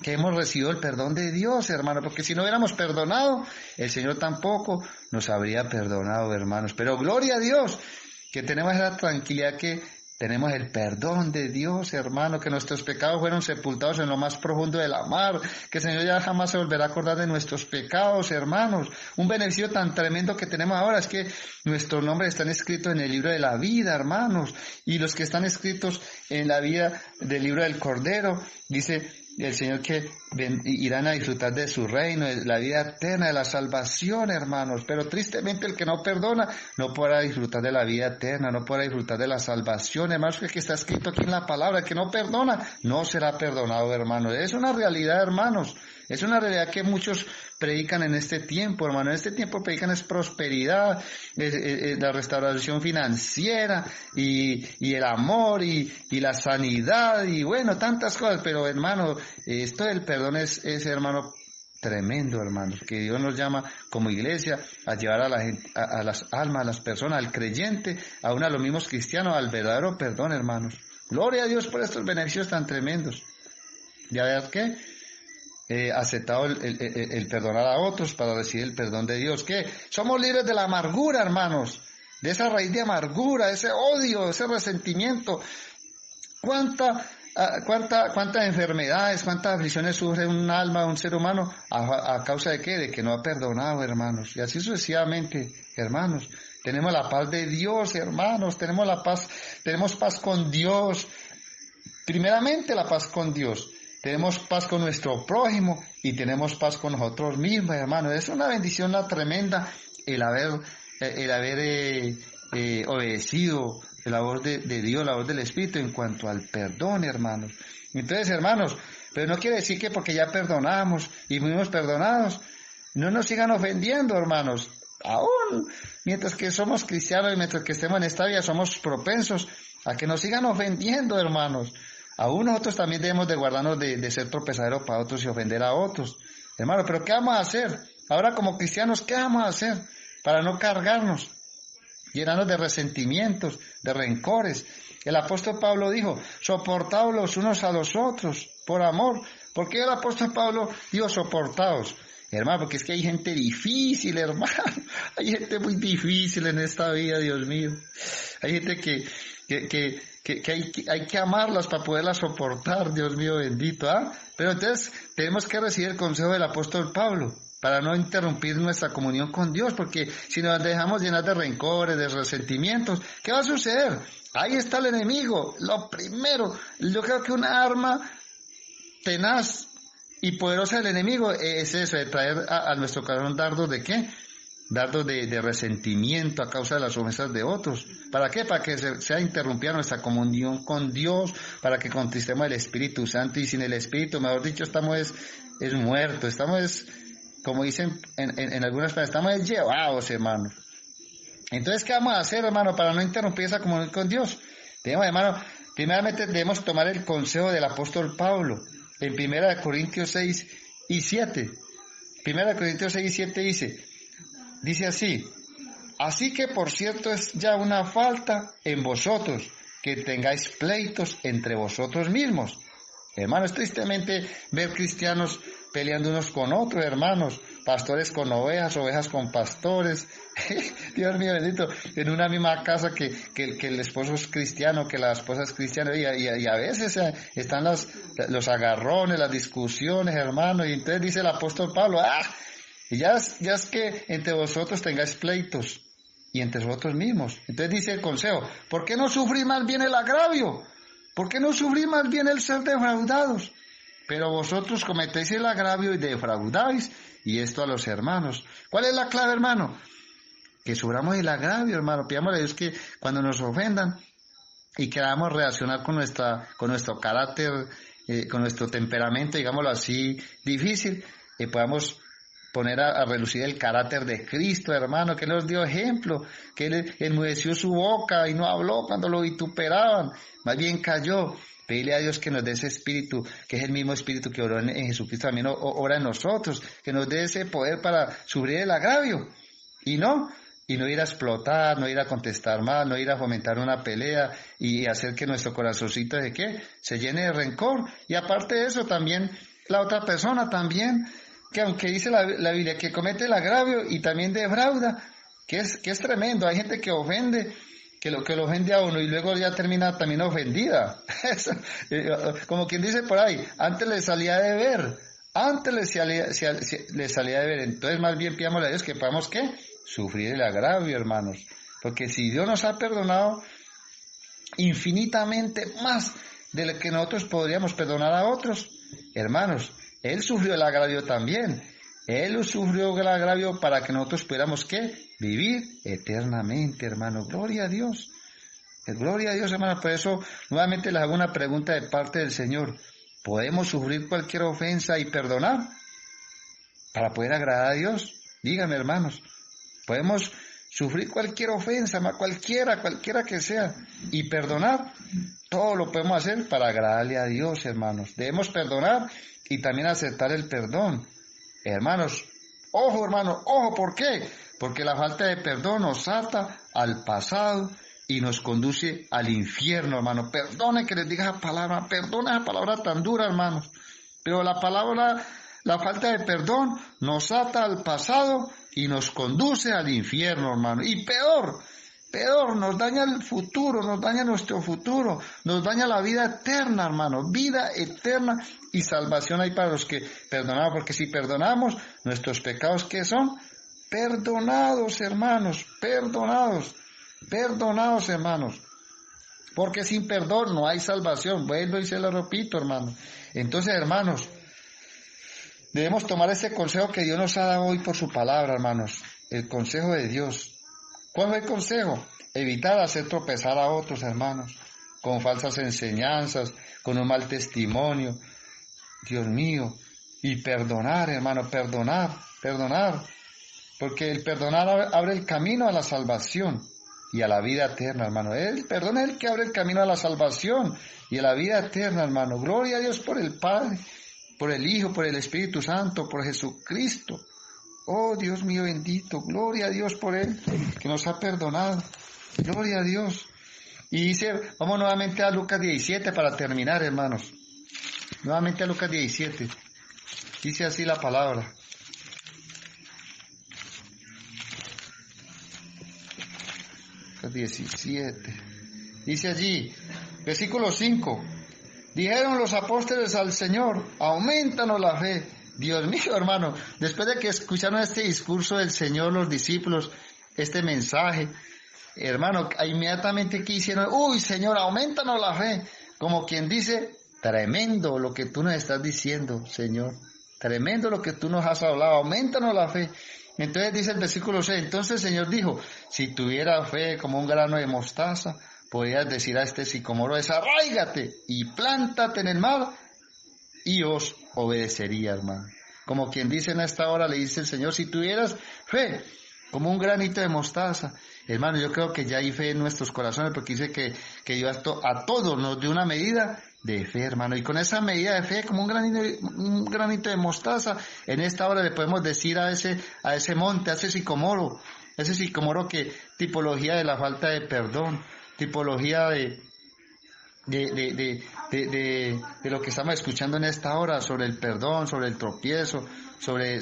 Que hemos recibido el perdón de Dios, hermano, porque si no hubiéramos perdonado, el Señor tampoco nos habría perdonado, hermanos. Pero gloria a Dios, que tenemos la tranquilidad que tenemos el perdón de Dios, hermano, que nuestros pecados fueron sepultados en lo más profundo de la mar, que el Señor ya jamás se volverá a acordar de nuestros pecados, hermanos. Un beneficio tan tremendo que tenemos ahora es que nuestros nombres están escritos en el libro de la vida, hermanos, y los que están escritos en la vida del libro del Cordero, dice el Señor que irán a disfrutar de su reino, de la vida eterna, de la salvación, hermanos. Pero tristemente el que no perdona no podrá disfrutar de la vida eterna, no podrá disfrutar de la salvación, hermanos, que está escrito aquí en la palabra. El que no perdona no será perdonado, hermanos. Es una realidad, hermanos. Es una realidad que muchos predican en este tiempo, hermano. En este tiempo predican es prosperidad, la restauración financiera y el amor y la sanidad y bueno, tantas cosas. Pero hermano, esto del perdón es hermano, tremendo, hermanos, que Dios nos llama como iglesia a llevar a la gente, a las almas, a las personas, al creyente, aún a los mismos cristianos, al verdadero perdón, hermanos. Gloria a Dios por estos beneficios tan tremendos. Ya ver qué, aceptado el perdonar a otros para recibir el perdón de Dios. ¿Qué? Somos libres de la amargura, hermanos, de esa raíz de amargura, ese odio, ese resentimiento. ¿Cuántas enfermedades, cuántas aflicciones sufre un alma, un ser humano, a causa de qué? De que no ha perdonado, hermanos. Y así sucesivamente, hermanos. Tenemos la paz de Dios, hermanos. Tenemos paz con Dios. Primeramente la paz con Dios. Tenemos paz con nuestro prójimo y tenemos paz con nosotros mismos, hermanos. Es una bendición tremenda el haber obedecido la voz de Dios, la voz del Espíritu en cuanto al perdón, hermanos. Entonces, hermanos, pero no quiere decir que porque ya perdonamos y fuimos perdonados, no nos sigan ofendiendo, hermanos. Aún mientras que somos cristianos y mientras que estemos en esta vida, somos propensos a que nos sigan ofendiendo, hermanos. Aún nosotros también debemos de guardarnos de ser tropezaderos para otros y ofender a otros. Hermanos, pero ¿qué vamos a hacer? Ahora como cristianos, ¿qué vamos a hacer para no cargarnos, llenarnos de resentimientos, de rencores? El apóstol Pablo dijo, soportaos los unos a los otros, por amor. ¿Por qué el apóstol Pablo dijo soportaos? Hermano, porque es que hay gente difícil, hermano. Hay gente muy difícil en esta vida, Dios mío. Hay gente que hay que amarlas para poderlas soportar, Dios mío bendito, ¿ah? Pero entonces tenemos que recibir el consejo del apóstol Pablo para no interrumpir nuestra comunión con Dios, porque si nos dejamos llenar de rencores, de resentimientos, ¿qué va a suceder? Ahí está el enemigo. Lo primero, yo creo que una arma tenaz y poderosa del enemigo es eso, de traer a nuestro corazón dardos de ¿qué? Dardos de resentimiento a causa de las ofensas de otros. ¿Para qué? Para que sea interrumpida nuestra comunión con Dios, para que contristemos el Espíritu Santo, y sin el Espíritu, mejor dicho, estamos es muertos, estamos, como dicen en algunas palabras, estamos llevados, hermano. Entonces, ¿qué vamos a hacer, hermano, para no interrumpir esa comunión con Dios? Hermano, primeramente debemos tomar el consejo del apóstol Pablo, en 1 Corintios 6 y 7. 1 Corintios 6 y 7 dice así, así que por cierto es ya una falta en vosotros que tengáis pleitos entre vosotros mismos. Hermanos, tristemente ver cristianos peleando unos con otros, hermanos, pastores con ovejas, ovejas con pastores, Dios mío bendito, en una misma casa que el esposo es cristiano, que la esposa es cristiana, y a veces están los agarrones, las discusiones, hermanos, y entonces dice el apóstol Pablo, y ya es que entre vosotros tengáis pleitos, y entre vosotros mismos. Entonces dice el consejo, ¿por qué no sufrir más bien el agravio? ¿Por qué no sufrir más bien el ser defraudados? Pero vosotros cometéis el agravio y defraudáis, y esto a los hermanos. ¿Cuál es la clave, hermano? Que suframos el agravio, hermano. Pidámosle a Dios que cuando nos ofendan y queramos reaccionar con nuestro carácter, con nuestro temperamento, digámoslo así, difícil, podamos poner a relucir el carácter de Cristo, hermano, que nos dio ejemplo, que Él enmudeció su boca y no habló cuando lo vituperaban, más bien calló. Pedirle a Dios que nos dé ese espíritu, que es el mismo espíritu que oró en Jesucristo, también ora en nosotros, que nos dé ese poder para sufrir el agravio, y no ir a explotar, no ir a contestar mal, no ir a fomentar una pelea y hacer que nuestro corazoncito se llene de rencor. Y aparte de eso, también la otra persona también, que aunque dice la Biblia que comete el agravio y también defrauda, que es tremendo. Hay gente que ofende, que lo ofende a uno y luego ya termina también ofendida. Como quien dice por ahí, antes le salía de ver, entonces más bien pidámosle a Dios que podamos sufrir el agravio, hermanos, porque si Dios nos ha perdonado infinitamente más de lo que nosotros podríamos perdonar a otros, hermanos, Él sufrió el agravio también. Él sufrió el agravio para que nosotros pudiéramos vivir eternamente, hermano. Gloria a Dios. Gloria a Dios, hermano. Por eso, nuevamente les hago una pregunta de parte del Señor. ¿Podemos sufrir cualquier ofensa y perdonar? para poder agradar a Dios. Díganme, hermanos, podemos sufrir cualquier ofensa, cualquiera que sea, y perdonar. Todo lo podemos hacer para agradarle a Dios, hermanos. Debemos perdonar y también aceptar el perdón. Hermanos, ojo, ¿por qué? Porque la falta de perdón nos ata al pasado y nos conduce al infierno, hermano. Perdone que les diga esa palabra, perdona esa palabra tan dura, hermanos. Pero la falta de perdón nos ata al pasado y nos conduce al infierno, hermano. Y peor, nos daña el futuro, nos daña nuestro futuro, nos daña la vida eterna, hermano. Vida eterna y salvación hay para los que perdonamos, porque si perdonamos, nuestros pecados, ¿qué son? Perdonados, hermanos, perdonados, hermanos. Porque sin perdón no hay salvación. Vuelvo y se lo repito, hermano. Entonces, hermanos, debemos tomar ese consejo que Dios nos ha dado hoy por su palabra, hermanos. El consejo de Dios. ¿Cuál es el consejo? Evitar hacer tropezar a otros, hermanos, con falsas enseñanzas, con un mal testimonio. Dios mío. Y perdonar, hermano, perdonar. Porque el perdonar abre el camino a la salvación y a la vida eterna, hermano. El perdón es el que abre el camino a la salvación y a la vida eterna, hermano. Gloria a Dios por el Padre, por el Hijo, por el Espíritu Santo, por Jesucristo. Oh, Dios mío bendito, gloria a Dios por Él, que nos ha perdonado. Gloria a Dios. Y dice, vamos nuevamente a Lucas 17 para terminar, hermanos. Nuevamente a Lucas 17. Dice así la palabra. Lucas 17. Dice allí, versículo 5. Dijeron los apóstoles al Señor, aumentanos la fe. Dios mío, hermano, después de que escucharon este discurso del Señor, los discípulos, este mensaje, hermano, inmediatamente que hicieron, uy, Señor, aumentanos la fe, como quien dice, tremendo lo que tú nos estás diciendo, Señor, tremendo lo que tú nos has hablado, aumentanos la fe. Entonces dice el versículo 6, entonces el Señor dijo, si tuviera fe como un grano de mostaza, podrías decir a este sicómoro, desarráigate y plántate en el mar, y os obedecería, hermano. Como quien dice en esta hora, le dice el Señor, si tuvieras fe, como un granito de mostaza, hermano, yo creo que ya hay fe en nuestros corazones, porque dice que Dios a todos nos dio una medida de fe, hermano, y con esa medida de fe, como un granito de mostaza, en esta hora le podemos decir a ese monte, a ese sicómoro que tipología de la falta de perdón, tipología de lo que estamos escuchando en esta hora, sobre el perdón, sobre el tropiezo, sobre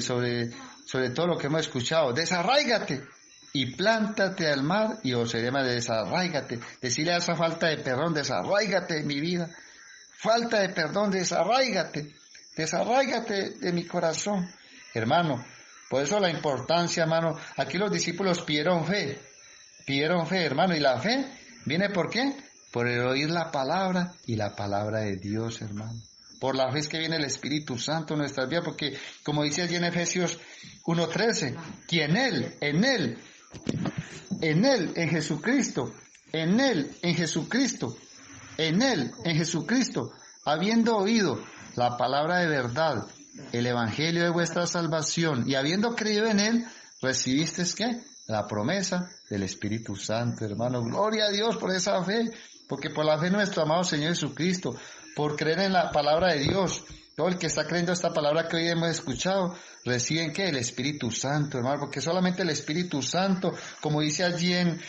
todo lo que hemos escuchado. Desarráigate y plántate al mar y os seré más. Desarráigate, decirle a esa falta de perdón, desarráigate de mi vida, falta de perdón, desarráigate de mi corazón, hermano. Por eso la importancia, hermano, aquí los discípulos pidieron fe, hermano, y la fe viene ¿por qué? Por el oír la palabra y la palabra de Dios, hermano. Por la fe es que viene el Espíritu Santo en nuestras vidas, porque como dice allí en Efesios 1:13, que en Jesucristo, habiendo oído la palabra de verdad, el evangelio de vuestra salvación, y habiendo creído en Él, recibisteis ¿qué? La promesa del Espíritu Santo, hermano. Gloria a Dios por esa fe, porque por la fe nuestro amado Señor Jesucristo, por creer en la palabra de Dios, todo el que está creyendo esta palabra que hoy hemos escuchado, reciben ¿qué? El Espíritu Santo, hermano, porque solamente el Espíritu Santo, como dice allí en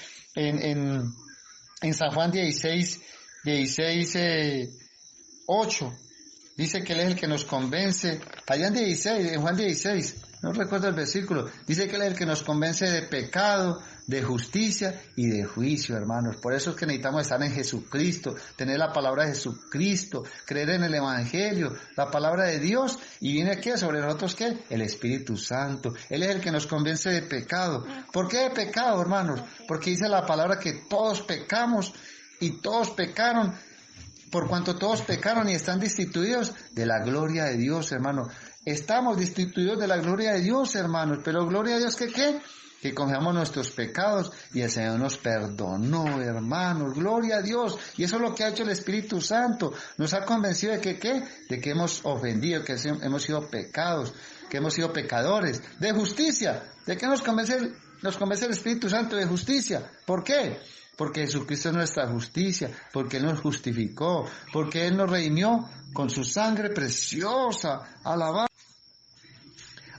San Juan 8, dice que Él es el que nos convence, allá en Juan 16, no recuerdo el versículo, dice que Él es el que nos convence de pecado, de justicia y de juicio, hermanos. Por eso es que necesitamos estar en Jesucristo, tener la palabra de Jesucristo, creer en el Evangelio, la palabra de Dios, y viene aquí sobre nosotros ¿qué? El Espíritu Santo. Él es el que nos convence de pecado. ¿Por qué de pecado, hermanos? Porque dice la palabra que todos pecamos y todos pecaron, por cuanto todos pecaron y están destituidos de la gloria de Dios, hermano. Estamos destituidos de la gloria de Dios, hermanos, pero gloria a Dios que ¿qué? Que confesamos nuestros pecados y el Señor nos perdonó, hermanos, gloria a Dios. Y eso es lo que ha hecho el Espíritu Santo, nos ha convencido de que ¿qué? De que hemos ofendido, que hemos sido pecados. que hemos sido pecadores. De justicia. ¿De qué nos convence el Espíritu Santo? De justicia. ¿Por qué? Porque Jesucristo es nuestra justicia, porque Él nos justificó, porque Él nos redimió con su sangre preciosa.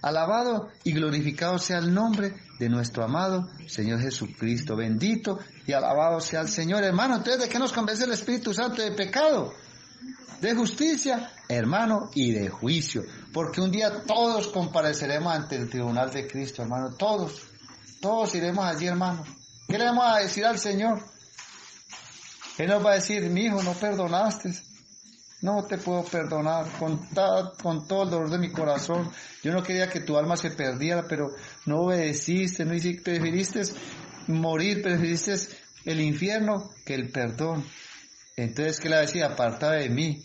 Alabado y glorificado sea el nombre de nuestro amado Señor Jesucristo. Bendito y alabado sea el Señor, hermano. Entonces, ¿de qué nos convence el Espíritu Santo? De pecado, de justicia, hermano, y de juicio. Porque un día todos compareceremos ante el tribunal de Cristo, hermano. Todos iremos allí, hermano. ¿Qué le vamos a decir al Señor? Él nos va a decir: mi hijo, no perdonaste. No te puedo perdonar con todo el dolor de mi corazón. Yo no quería que tu alma se perdiera, pero no obedeciste, no hiciste, preferiste morir, preferiste el infierno que el perdón. Entonces, ¿qué le decía? Aparta de mí,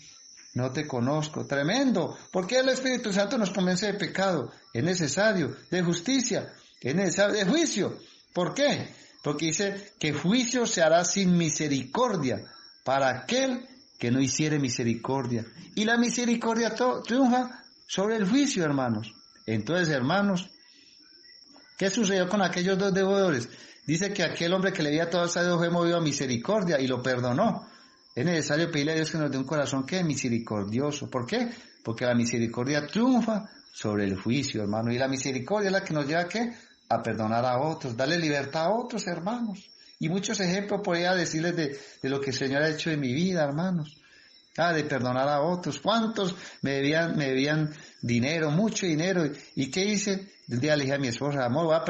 no te conozco. Tremendo. ¿Por qué el Espíritu Santo nos convence de pecado? Es necesario. De justicia, es necesario. De juicio. ¿Por qué? Porque dice que juicio se hará sin misericordia para aquel que no hiciere misericordia. Y la misericordia triunfa sobre el juicio, hermanos. Entonces, hermanos, ¿qué sucedió con aquellos dos deudores? Dice que aquel hombre que le había todo ese fue movido a misericordia y lo perdonó. Es necesario pedirle a Dios que nos dé un corazón que es misericordioso. ¿Por qué? Porque la misericordia triunfa sobre el juicio, hermano. Y la misericordia es la que nos lleva a perdonar a otros, darle libertad a otros, hermanos. Y muchos ejemplos podría decirles de lo que el Señor ha hecho en mi vida, hermanos. De perdonar a otros. ¿Cuántos me debían dinero, mucho dinero? ¿Y qué hice? Un día le dije a mi esposa: amor, voy a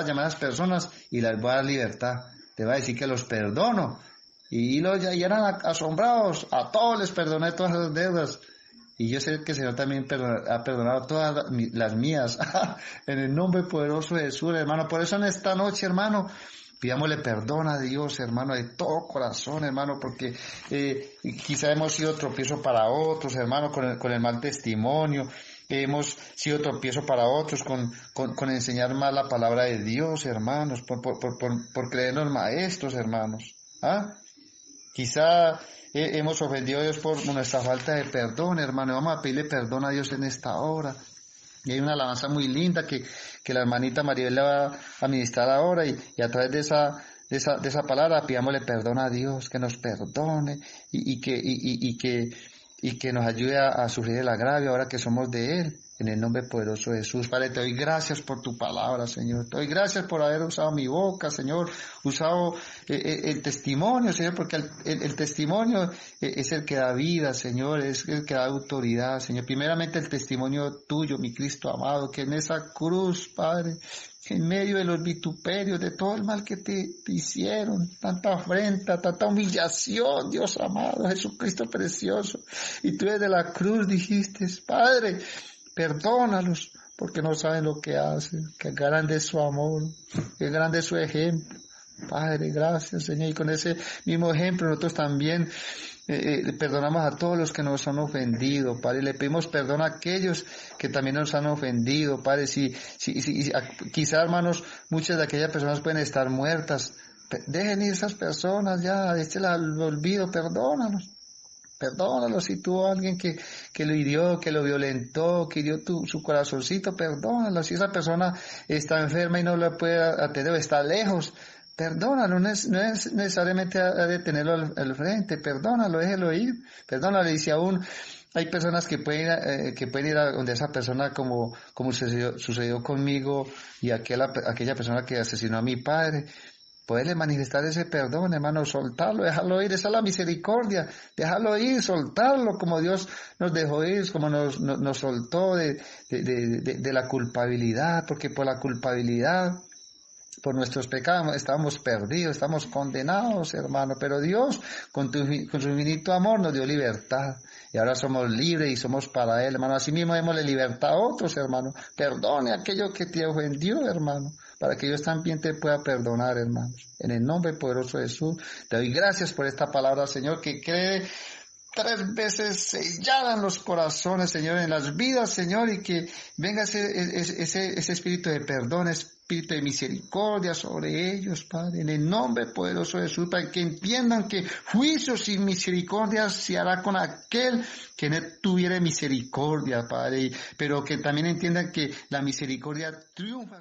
llamar a esas personas y les voy a dar libertad. Le voy a decir que los perdono. Y ya eran asombrados. A todos les perdoné todas las deudas. Y yo sé que el Señor también ha perdonado todas las mías. En el nombre poderoso de Jesús, hermano. Por eso en esta noche, hermano, pidámosle perdón a Dios, hermano, de todo corazón, hermano, porque quizá hemos sido tropiezo para otros, hermano, con el mal testimonio. Hemos sido tropiezo para otros con enseñar mal la palabra de Dios, hermanos, por creernos maestros, hermanos. Quizá hemos ofendido a Dios por nuestra falta de perdón, hermano. Vamos a pedirle perdón a Dios en esta hora. Y hay una alabanza muy linda que la hermanita Maribel le va a ministrar ahora, y a través de esa palabra pidámosle perdón a Dios, que nos perdone y que nos ayude a sufrir el agravio ahora que somos de Él, en el nombre poderoso de Jesús. Padre, te doy gracias por tu palabra, Señor. Te doy gracias por haber usado mi boca, Señor, usado el testimonio, Señor, porque el testimonio es el que da vida, Señor, es el que da autoridad, Señor. Primeramente el testimonio tuyo, mi Cristo amado, que en esa cruz, Padre, en medio de los vituperios, de todo el mal que te hicieron, tanta afrenta, tanta humillación, Dios amado, Jesucristo precioso, y tú desde la cruz dijiste: Padre, perdónalos, porque no saben lo que hacen. Que grande es su amor, que grande es su ejemplo. Padre, gracias, Señor, y con ese mismo ejemplo nosotros también perdonamos a todos los que nos han ofendido, Padre. Le pedimos perdón a aquellos que también nos han ofendido, Padre. Si quizá, hermanos, muchas de aquellas personas pueden estar muertas. Dejen ir esas personas ya, al olvido, perdónalos. Perdónalo. Si tuvo alguien que lo hirió, que lo violentó, que hirió su corazoncito, perdónalo. Si esa persona está enferma y no la puede atender o está lejos, perdónalo. No es necesariamente de tenerlo al frente, perdónalo, déjelo ir, perdónalo. Y si aún hay personas que pueden ir a donde esa persona, como sucedió conmigo y aquella persona que asesinó a mi padre, poderle manifestar ese perdón, hermano, soltarlo, dejarlo ir. Esa es la misericordia, dejarlo ir, soltarlo, como Dios nos dejó ir, como nos soltó de la culpabilidad, porque por la culpabilidad, por nuestros pecados, estábamos perdidos, estamos condenados, hermano, pero Dios, con su infinito amor, nos dio libertad, y ahora somos libres y somos para Él, hermano. Así mismo démosle libertad a otros, hermano. Perdone aquello que te ofendió, hermano, para que Dios también te pueda perdonar, hermanos. En el nombre poderoso de Jesús, te doy gracias por esta palabra, Señor, que cree 3 veces sellada en los corazones, Señor, en las vidas, Señor, y que venga ese espíritu de perdón, espíritu de misericordia sobre ellos, Padre, en el nombre poderoso de Jesús, para que entiendan que juicio sin misericordia se hará con aquel que no tuviera misericordia, Padre, pero que también entiendan que la misericordia triunfa.